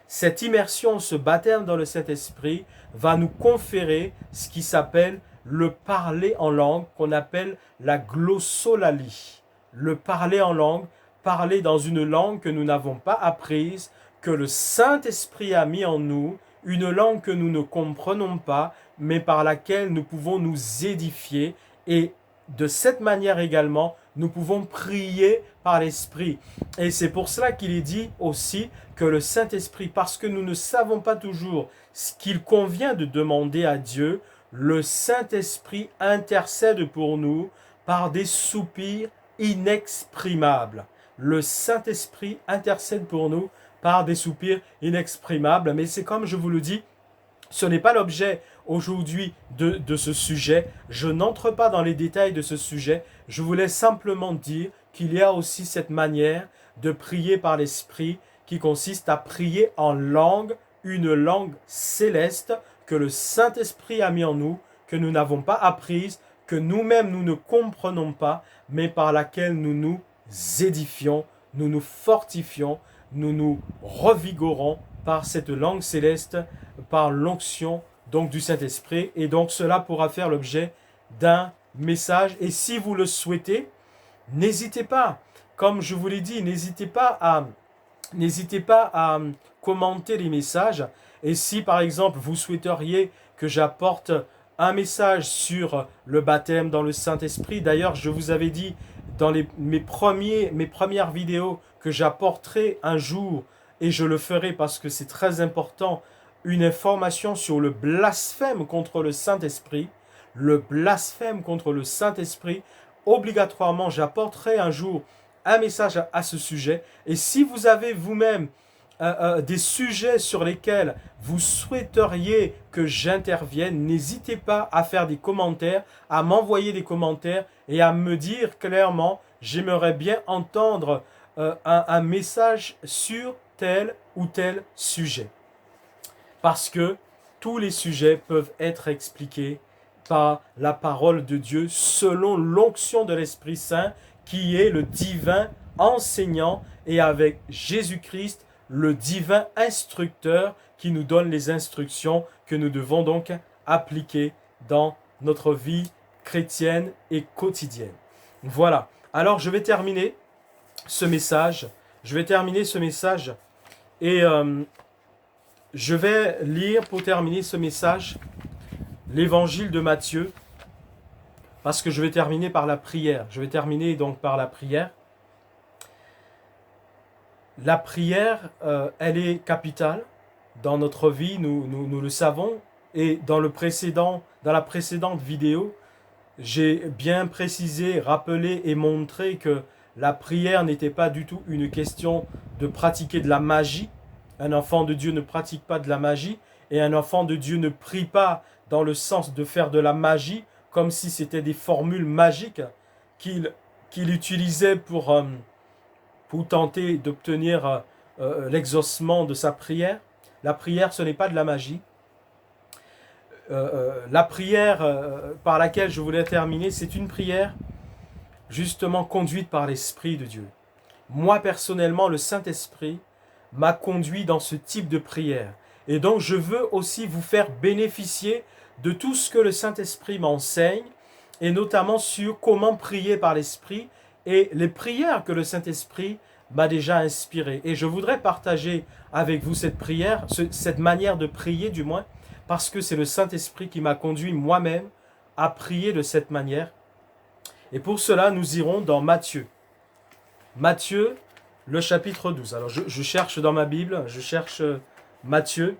Cette immersion, ce baptême dans le Saint-Esprit va nous conférer ce qui s'appelle le parler en langue, qu'on appelle la glossolalie. Le parler en langue, parler dans une langue que nous n'avons pas apprise, que le Saint-Esprit a mis en nous, une langue que nous ne comprenons pas, mais par laquelle nous pouvons nous édifier. Et de cette manière également, nous pouvons prier par l'Esprit. Et c'est pour cela qu'il est dit aussi que le Saint-Esprit, parce que nous ne savons pas toujours ce qu'il convient de demander à Dieu, le Saint-Esprit intercède pour nous par des soupirs inexprimables. Le Saint-Esprit intercède pour nous par des soupirs inexprimables. Mais c'est comme je vous le dis, ce n'est pas l'objet aujourd'hui de ce sujet. Je n'entre pas dans les détails de ce sujet. Je voulais simplement dire qu'il y a aussi cette manière de prier par l'Esprit qui consiste à prier en langue, une langue céleste que le Saint-Esprit a mis en nous, que nous n'avons pas apprise, que nous-mêmes nous ne comprenons pas, mais par laquelle nous nous édifions, nous nous fortifions, nous nous revigorons par cette langue céleste, par l'onction donc du Saint-Esprit. Et donc cela pourra faire l'objet d'un message. Et si vous le souhaitez, n'hésitez pas, comme je vous l'ai dit, n'hésitez pas à commenter les messages. Et si par exemple vous souhaiteriez que j'apporte un message sur le baptême dans le Saint-Esprit, d'ailleurs je vous avais dit dans mes premières vidéos que j'apporterai un jour, et je le ferai parce que c'est très important, une information sur le blasphème contre le Saint-Esprit. Le blasphème contre le Saint-Esprit, obligatoirement, j'apporterai un jour un message à ce sujet. Et si vous avez vous-même des sujets sur lesquels vous souhaiteriez que j'intervienne, n'hésitez pas à faire des commentaires, à m'envoyer des commentaires et à me dire clairement, j'aimerais bien entendre un message sur tel ou tel sujet. Parce que tous les sujets peuvent être expliqués par la parole de Dieu selon l'onction de l'Esprit Saint qui est le divin enseignant et avec Jésus-Christ, le divin instructeur qui nous donne les instructions que nous devons donc appliquer dans notre vie chrétienne et quotidienne. Voilà. Alors je vais terminer ce message. Et je vais lire pour terminer ce message l'évangile de Matthieu, parce que je vais terminer par la prière. Je vais terminer donc par la prière. La prière, elle est capitale dans notre vie, nous le savons. Et dans la précédente vidéo, j'ai bien précisé, rappelé et montré que la prière n'était pas du tout une question de pratiquer de la magie. Un enfant de Dieu ne pratique pas de la magie et un enfant de Dieu ne prie pas dans le sens de faire de la magie comme si c'était des formules magiques qu'il utilisait pour tenter d'obtenir l'exaucement de sa prière. La prière, ce n'est pas de la magie. La prière par laquelle je voulais terminer, c'est une prière justement conduite par l'Esprit de Dieu. Moi, personnellement, le Saint-Esprit m'a conduit dans ce type de prière. Et donc, je veux aussi vous faire bénéficier de tout ce que le Saint-Esprit m'enseigne, et notamment sur comment prier par l'Esprit et les prières que le Saint-Esprit m'a déjà inspirées. Et je voudrais partager avec vous cette prière, cette manière de prier du moins, parce que c'est le Saint-Esprit qui m'a conduit moi-même à prier de cette manière. Et pour cela, nous irons dans Matthieu. Matthieu, le chapitre 12. Alors, je cherche dans ma Bible, je cherche Matthieu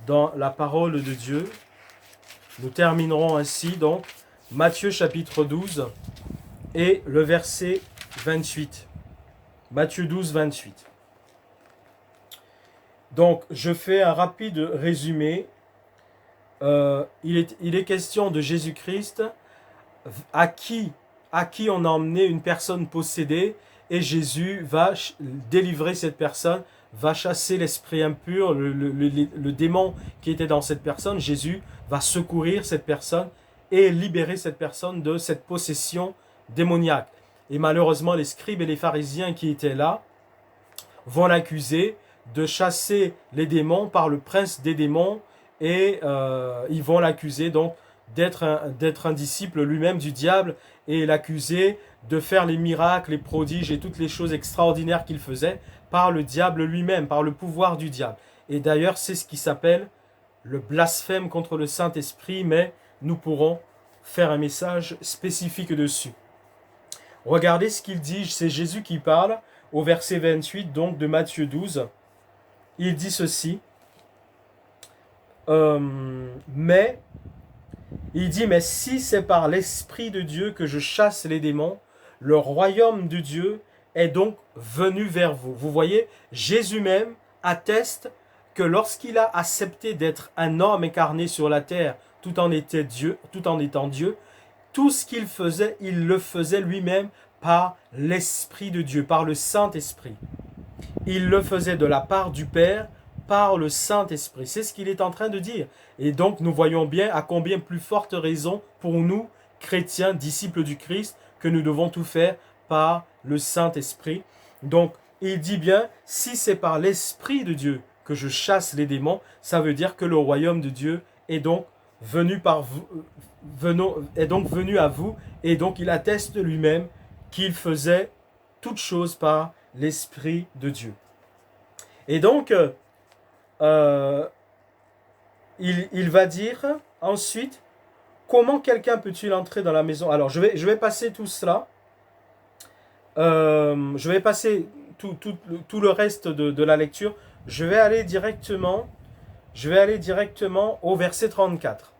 dans la parole de Dieu. Nous terminerons ainsi, donc, Matthieu chapitre 12 et le verset 28. Matthieu 12, 28. Donc, je fais un rapide résumé. Il est question de Jésus-Christ à qui on a emmené une personne possédée, et Jésus va délivrer cette personne, va chasser l'esprit impur, le démon qui était dans cette personne. Jésus va secourir cette personne et libérer cette personne de cette possession démoniaque. Et malheureusement, les scribes et les pharisiens qui étaient là vont l'accuser de chasser les démons par le prince des démons, et ils vont l'accuser donc d'être un disciple lui-même du diable, et l'accuser de faire les miracles, les prodiges et toutes les choses extraordinaires qu'il faisait par le diable lui-même, par le pouvoir du diable. Et d'ailleurs, c'est ce qui s'appelle le blasphème contre le Saint-Esprit, mais nous pourrons faire un message spécifique dessus. Regardez ce qu'il dit, c'est Jésus qui parle au verset 28 donc de Matthieu 12. Il dit ceci, mais si c'est par l'Esprit de Dieu que je chasse les démons, le royaume de Dieu est donc venu vers vous. Vous voyez, Jésus même atteste que lorsqu'il a accepté d'être un homme incarné sur la terre, tout en étant Dieu, tout ce qu'il faisait, il le faisait lui-même par l'Esprit de Dieu, par le Saint-Esprit. Il le faisait de la part du Père, par le Saint-Esprit. C'est ce qu'il est en train de dire. Et donc, nous voyons bien à combien plus forte raison pour nous, chrétiens, disciples du Christ, que nous devons tout faire par le Saint-Esprit. Donc, il dit bien, si c'est par l'Esprit de Dieu que je chasse les démons, ça veut dire que le royaume de Dieu est donc venu à vous, et donc il atteste lui-même qu'il faisait toutes choses par l'Esprit de Dieu. Et donc, il va dire ensuite, comment quelqu'un peut-il entrer dans la maison? Alors, je vais passer tout cela. Je vais passer tout le reste de la lecture. Je vais aller directement au verset 34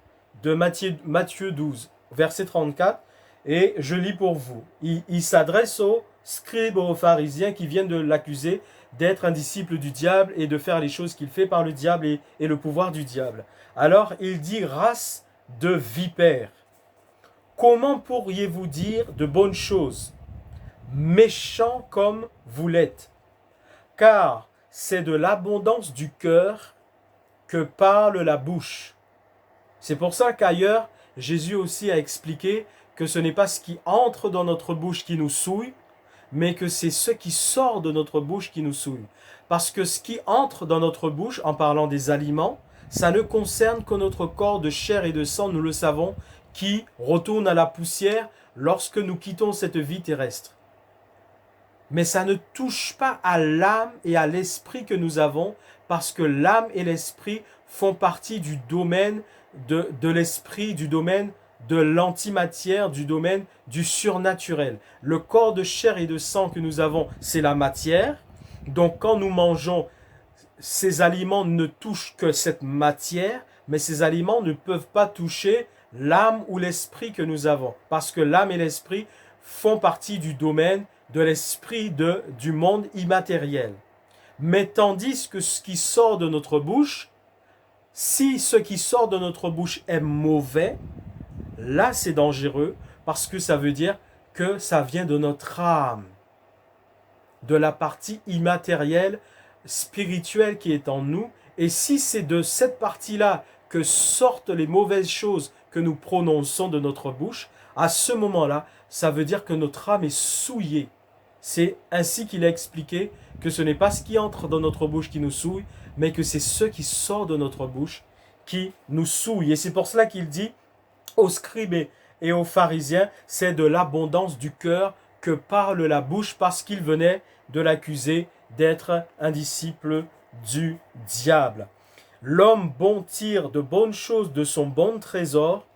de Matthieu 12, verset 34, et je lis pour vous. Il s'adresse aux scribes, aux pharisiens qui viennent de l'accuser d'être un disciple du diable et de faire les choses qu'il fait par le diable et le pouvoir du diable. Alors il dit, race de vipères, comment pourriez-vous dire de bonnes choses, méchants comme vous l'êtes? Car c'est de l'abondance du cœur que parle la bouche. C'est pour ça qu'ailleurs, Jésus aussi a expliqué que ce n'est pas ce qui entre dans notre bouche qui nous souille, mais que c'est ce qui sort de notre bouche qui nous souille. Parce que ce qui entre dans notre bouche, en parlant des aliments, ça ne concerne que notre corps de chair et de sang, nous le savons, qui retourne à la poussière lorsque nous quittons cette vie terrestre. Mais ça ne touche pas à l'âme et à l'esprit que nous avons, parce que l'âme et l'esprit font partie du domaine de l'esprit, du domaine de l'antimatière, du domaine du surnaturel. Le corps de chair et de sang que nous avons, c'est la matière. Donc quand nous mangeons, ces aliments ne touchent que cette matière, mais ces aliments ne peuvent pas toucher l'âme ou l'esprit que nous avons. Parce que l'âme et l'esprit font partie du domaine de l'esprit du monde immatériel. Mais tandis que ce qui sort de notre bouche, si ce qui sort de notre bouche est mauvais, là c'est dangereux parce que ça veut dire que ça vient de notre âme, de la partie immatérielle, spirituelle qui est en nous. Et si c'est de cette partie-là que sortent les mauvaises choses que nous prononçons de notre bouche, à ce moment-là, ça veut dire que notre âme est souillée. C'est ainsi qu'il a expliqué que ce n'est pas ce qui entre dans notre bouche qui nous souille, mais que c'est ce qui sort de notre bouche qui nous souille. Et c'est pour cela qu'il dit aux scribes et aux pharisiens, c'est de l'abondance du cœur que parle la bouche, parce qu'il venait de l'accuser d'être un disciple du diable. L'homme bon tire de bonnes choses de son bon trésor,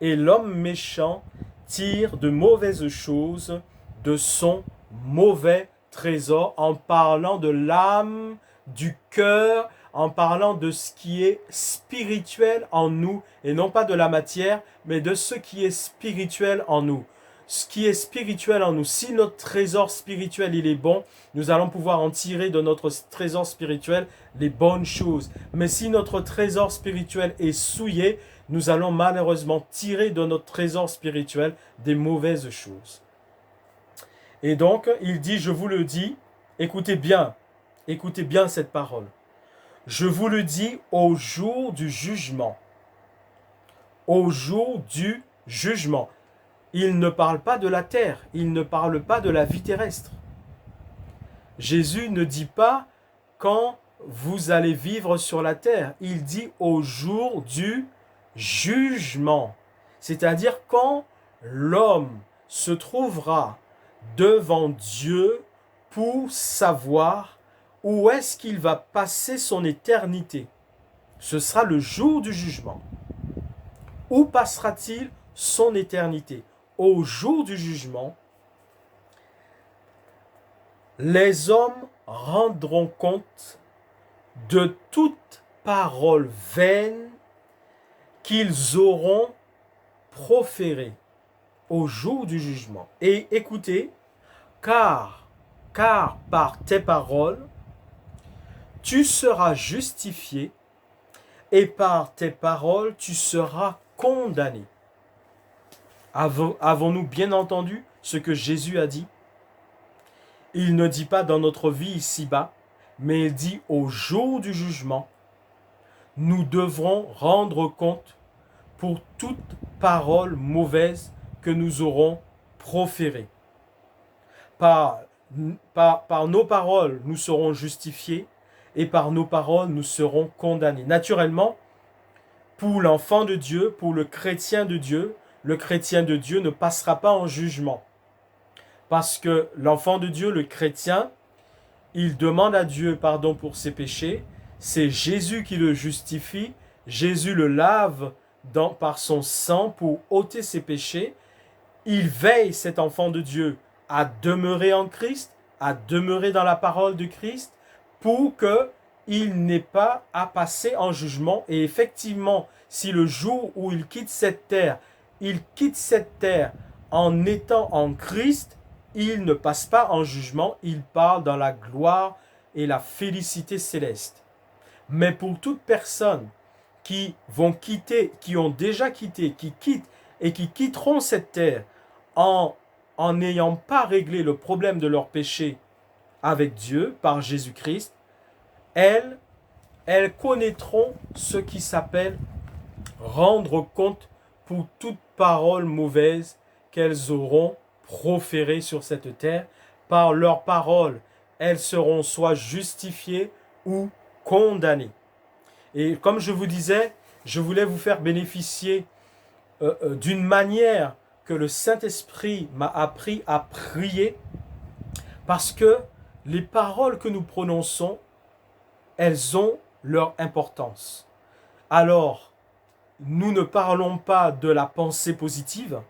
et l'homme méchant tire de mauvaises choses de son mauvais trésor, en parlant de l'âme, du cœur, en parlant de ce qui est spirituel en nous, et non pas de la matière, mais de ce qui est spirituel en nous. Ce qui est spirituel en nous, si notre trésor spirituel il est bon, nous allons pouvoir en tirer de notre trésor spirituel les bonnes choses. Mais si notre trésor spirituel est souillé, nous allons malheureusement tirer de notre trésor spirituel des mauvaises choses. Et donc, il dit, je vous le dis, écoutez bien cette parole. Je vous le dis au jour du jugement. Au jour du jugement. Il ne parle pas de la terre, il ne parle pas de la vie terrestre. Jésus ne dit pas quand vous allez vivre sur la terre, il dit au jour du jugement. C'est-à-dire quand l'homme se trouvera devant Dieu pour savoir où est-ce qu'il va passer son éternité. Ce sera le jour du jugement. Où passera-t-il son éternité? Au jour du jugement, les hommes rendront compte de toute parole vaine qu'ils auront proférée au jour du jugement. Et écoutez, car par tes paroles, tu seras justifié, et par tes paroles, tu seras condamné. Avons-nous bien entendu ce que Jésus a dit? Il ne dit pas dans notre vie ici-bas, mais il dit au jour du jugement, nous devrons rendre compte pour toute parole mauvaise que nous aurons proférée. Par nos paroles, nous serons justifiés, et par nos paroles, nous serons condamnés. Naturellement, pour l'enfant de Dieu, pour le chrétien de Dieu, le chrétien de Dieu ne passera pas en jugement. Parce que l'enfant de Dieu, le chrétien, il demande à Dieu pardon pour ses péchés. C'est Jésus qui le justifie. Jésus le lave par son sang pour ôter ses péchés. Il veille, cet enfant de Dieu, à demeurer en Christ, à demeurer dans la parole de Christ, pour qu'il n'ait pas à passer en jugement. Et effectivement, si le jour où il quitte cette terre en étant en Christ, il ne passe pas en jugement, il parle dans la gloire et la félicité céleste. Mais pour toute personne qui ont déjà quitté, qui quittent et qui quitteront cette terre en n'ayant pas réglé le problème de leur péché avec Dieu par Jésus-Christ, elles connaîtront ce qui s'appelle rendre compte pour toute parole mauvaise qu'elles auront proférée sur cette terre. Par leurs paroles, elles seront soit justifiées ou condamnées. Et comme je vous disais, je voulais vous faire bénéficier d'une manière que le Saint-Esprit m'a appris à prier, parce que les paroles que nous prononçons, elles ont leur importance. Alors, nous ne parlons pas de la pensée positive,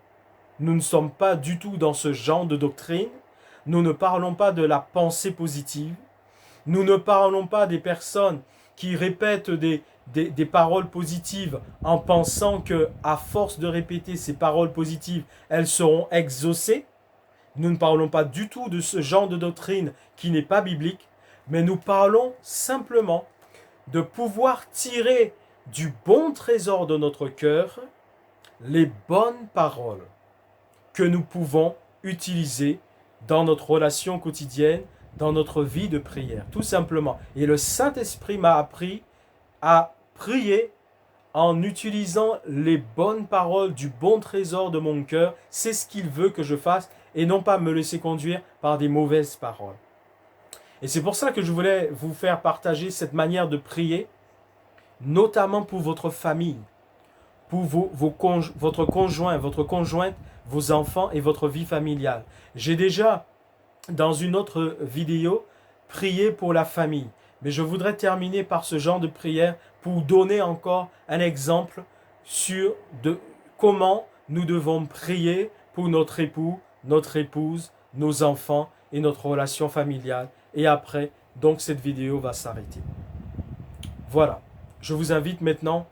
nous ne sommes pas du tout dans ce genre de doctrine, nous ne parlons pas de la pensée positive, nous ne parlons pas des personnes qui répètent des paroles positives en pensant que, à force de répéter ces paroles positives, elles seront exaucées. Nous ne parlons pas du tout de ce genre de doctrine qui n'est pas biblique, mais nous parlons simplement de pouvoir tirer du bon trésor de notre cœur les bonnes paroles que nous pouvons utiliser dans notre relation quotidienne, dans notre vie de prière, tout simplement. Et le Saint-Esprit m'a appris à prier en utilisant les bonnes paroles du bon trésor de mon cœur. C'est ce qu'il veut que je fasse et non pas me laisser conduire par des mauvaises paroles. Et c'est pour ça que je voulais vous faire partager cette manière de prier, notamment pour votre famille, pour votre conjoint, votre conjointe, vos enfants et votre vie familiale. J'ai déjà, dans une autre vidéo, prié pour la famille. Mais je voudrais terminer par ce genre de prière pour donner encore un exemple sur comment nous devons prier pour notre époux, notre épouse, nos enfants et notre relation familiale. Et après, donc cette vidéo va s'arrêter. Voilà, je vous invite maintenant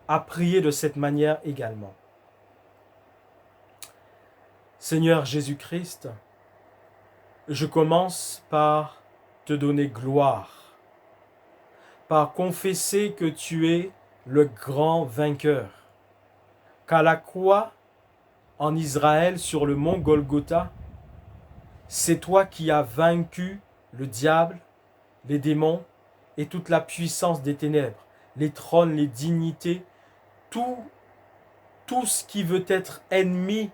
à prier de cette manière également. Seigneur Jésus-Christ, je commence par te donner gloire, par confesser que tu es le grand vainqueur, qu'à la croix, en Israël, sur le mont Golgotha, c'est toi qui as vaincu le diable, les démons et toute la puissance des ténèbres, les trônes, les dignités, tout ce qui veut être ennemi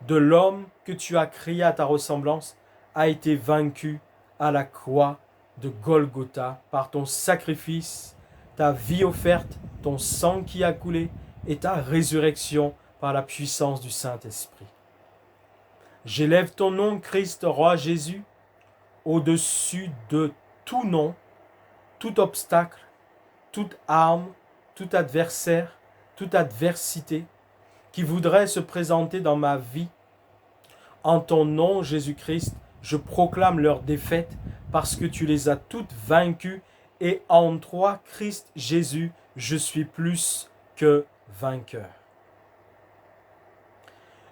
de l'homme que tu as créé à ta ressemblance a été vaincu à la croix de Golgotha par ton sacrifice, ta vie offerte, ton sang qui a coulé et ta résurrection par la puissance du Saint-Esprit. J'élève ton nom, Christ, roi Jésus, au-dessus de tout nom, tout obstacle, toute arme, tout adversaire, toute adversité qui voudrait se présenter dans ma vie. En ton nom, Jésus-Christ, je proclame leur défaite parce que tu les as toutes vaincues et en toi, Christ Jésus, je suis plus que vainqueur.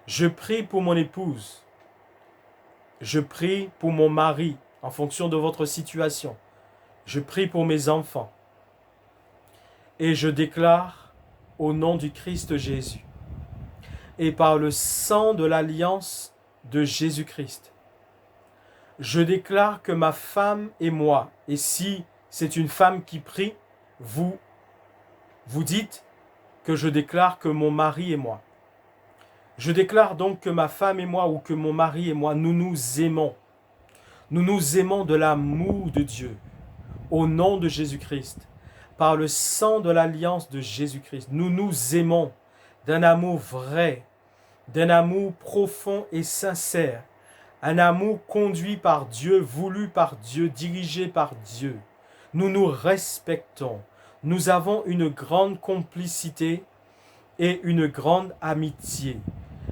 Je prie pour mon épouse. Je prie pour mon mari en fonction de votre situation. Je prie pour mes enfants. Et je déclare au nom du Christ Jésus et par le sang de l'alliance de Jésus-Christ, je déclare que ma femme et moi, et si c'est une femme qui prie, vous dites que je déclare que mon mari et moi. Je déclare donc que ma femme et moi, ou que mon mari et moi, nous nous aimons. Nous nous aimons de l'amour de Dieu, au nom de Jésus-Christ, par le sang de l'alliance de Jésus-Christ. Nous nous aimons d'un amour vrai, d'un amour profond et sincère, un amour conduit par Dieu, voulu par Dieu, dirigé par Dieu. Nous nous respectons. Nous avons une grande complicité et une grande amitié.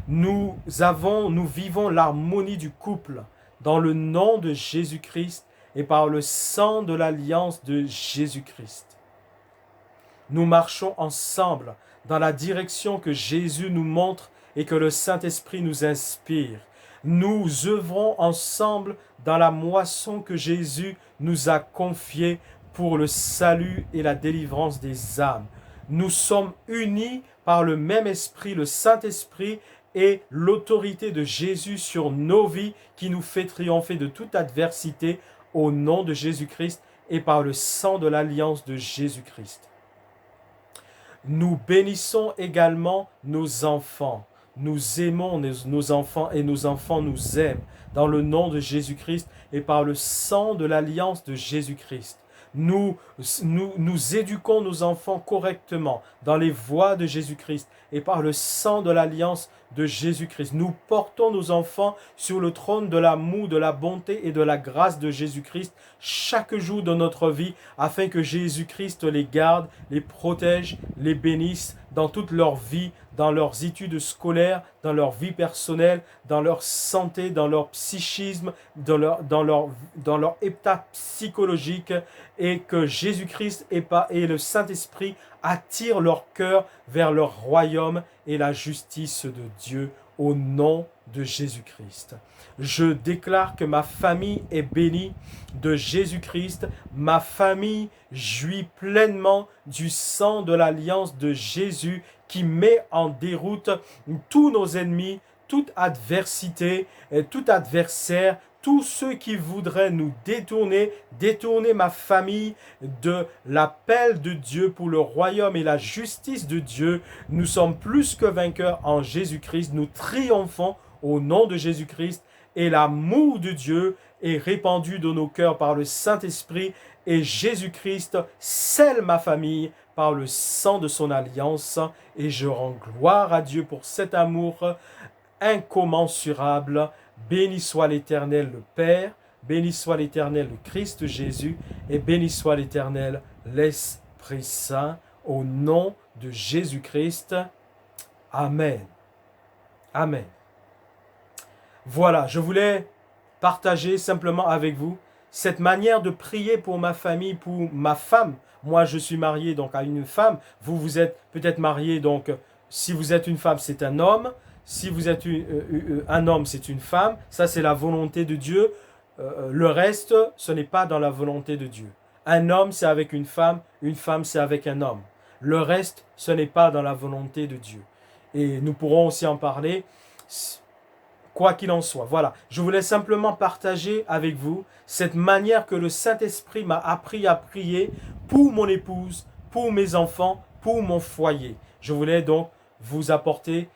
Nous vivons l'harmonie du couple dans le nom de Jésus-Christ et par le sang de l'alliance de Jésus-Christ. Nous marchons ensemble dans la direction que Jésus nous montre et que le Saint-Esprit nous inspire. Nous œuvrons ensemble dans la moisson que Jésus nous a confiée pour le salut et la délivrance des âmes. Nous sommes unis par le même esprit, le Saint-Esprit, et l'autorité de Jésus sur nos vies qui nous fait triompher de toute adversité au nom de Jésus-Christ et par le sang de l'alliance de Jésus-Christ. Nous bénissons également nos enfants. Nous aimons nos enfants et nos enfants nous aiment dans le nom de Jésus-Christ et par le sang de l'alliance de Jésus-Christ. Nous éduquons nos enfants correctement dans les voies de Jésus-Christ et par le sang de l'alliance de Jésus-Christ. Nous portons nos enfants sur le trône de l'amour, de la bonté et de la grâce de Jésus-Christ chaque jour de notre vie afin que Jésus-Christ les garde, les protège, les bénisse dans toute leur vie, dans leurs études scolaires, dans leur vie personnelle, dans leur santé, dans leur psychisme, dans leur état psychologique, et que Jésus-Christ et le Saint-Esprit attirent leur cœur vers leur royaume et la justice de Dieu au nom de Jésus-Christ. Je déclare que ma famille est bénie de Jésus-Christ. Ma famille jouit pleinement du sang de l'alliance de Jésus qui met en déroute tous nos ennemis, toute adversité, tout adversaire, tous ceux qui voudraient nous détourner ma famille de l'appel de Dieu pour le royaume et la justice de Dieu. Nous sommes plus que vainqueurs en Jésus-Christ. Nous triomphons au nom de Jésus-Christ et l'amour de Dieu est répandu dans nos cœurs par le Saint-Esprit et Jésus-Christ scelle ma famille par le sang de son alliance et je rends gloire à Dieu pour cet amour incommensurable. Béni soit l'Éternel le Père, béni soit l'Éternel le Christ Jésus et béni soit l'Éternel l'Esprit Saint au nom de Jésus-Christ. Amen. Amen. Voilà, je voulais partager simplement avec vous cette manière de prier pour ma famille, pour ma femme. Moi, je suis marié donc à une femme. Vous êtes peut-être marié, donc si vous êtes une femme, c'est un homme. Si vous êtes un homme, c'est une femme. Ça, c'est la volonté de Dieu. Le reste, ce n'est pas dans la volonté de Dieu. Un homme, c'est avec une femme, c'est avec un homme. Le reste, ce n'est pas dans la volonté de Dieu. Et nous pourrons aussi en parler, quoi qu'il en soit. Voilà, je voulais simplement partager avec vous cette manière que le Saint-Esprit m'a appris à prier pour mon épouse, pour mes enfants, pour mon foyer. Je voulais donc vous apporter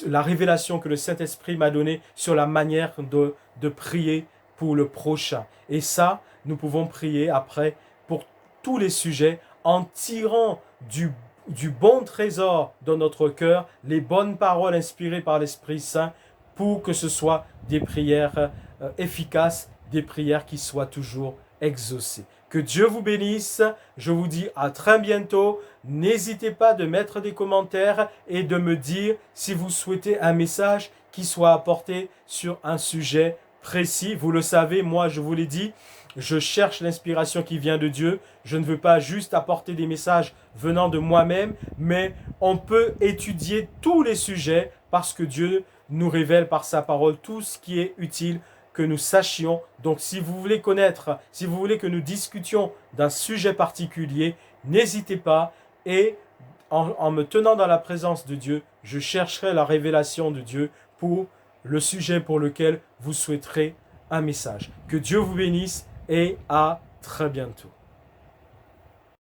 la révélation que le Saint-Esprit m'a donnée sur la manière de prier pour le prochain. Et ça, nous pouvons prier après pour tous les sujets en tirant du bon trésor dans notre cœur, les bonnes paroles inspirées par l'Esprit Saint pour que ce soit des prières efficaces, des prières qui soient toujours exaucées. Que Dieu vous bénisse. Je vous dis à très bientôt. N'hésitez pas de mettre des commentaires et de me dire si vous souhaitez un message qui soit apporté sur un sujet précis. Vous le savez, moi je vous l'ai dit, je cherche l'inspiration qui vient de Dieu. Je ne veux pas juste apporter des messages venant de moi-même, mais on peut étudier tous les sujets parce que Dieu nous révèle par sa parole tout ce qui est utile que nous sachions. Donc si vous voulez connaître, si vous voulez que nous discutions d'un sujet particulier, n'hésitez pas et en me tenant dans la présence de Dieu, je chercherai la révélation de Dieu pour le sujet pour lequel vous souhaiterez un message. Que Dieu vous bénisse et à très bientôt.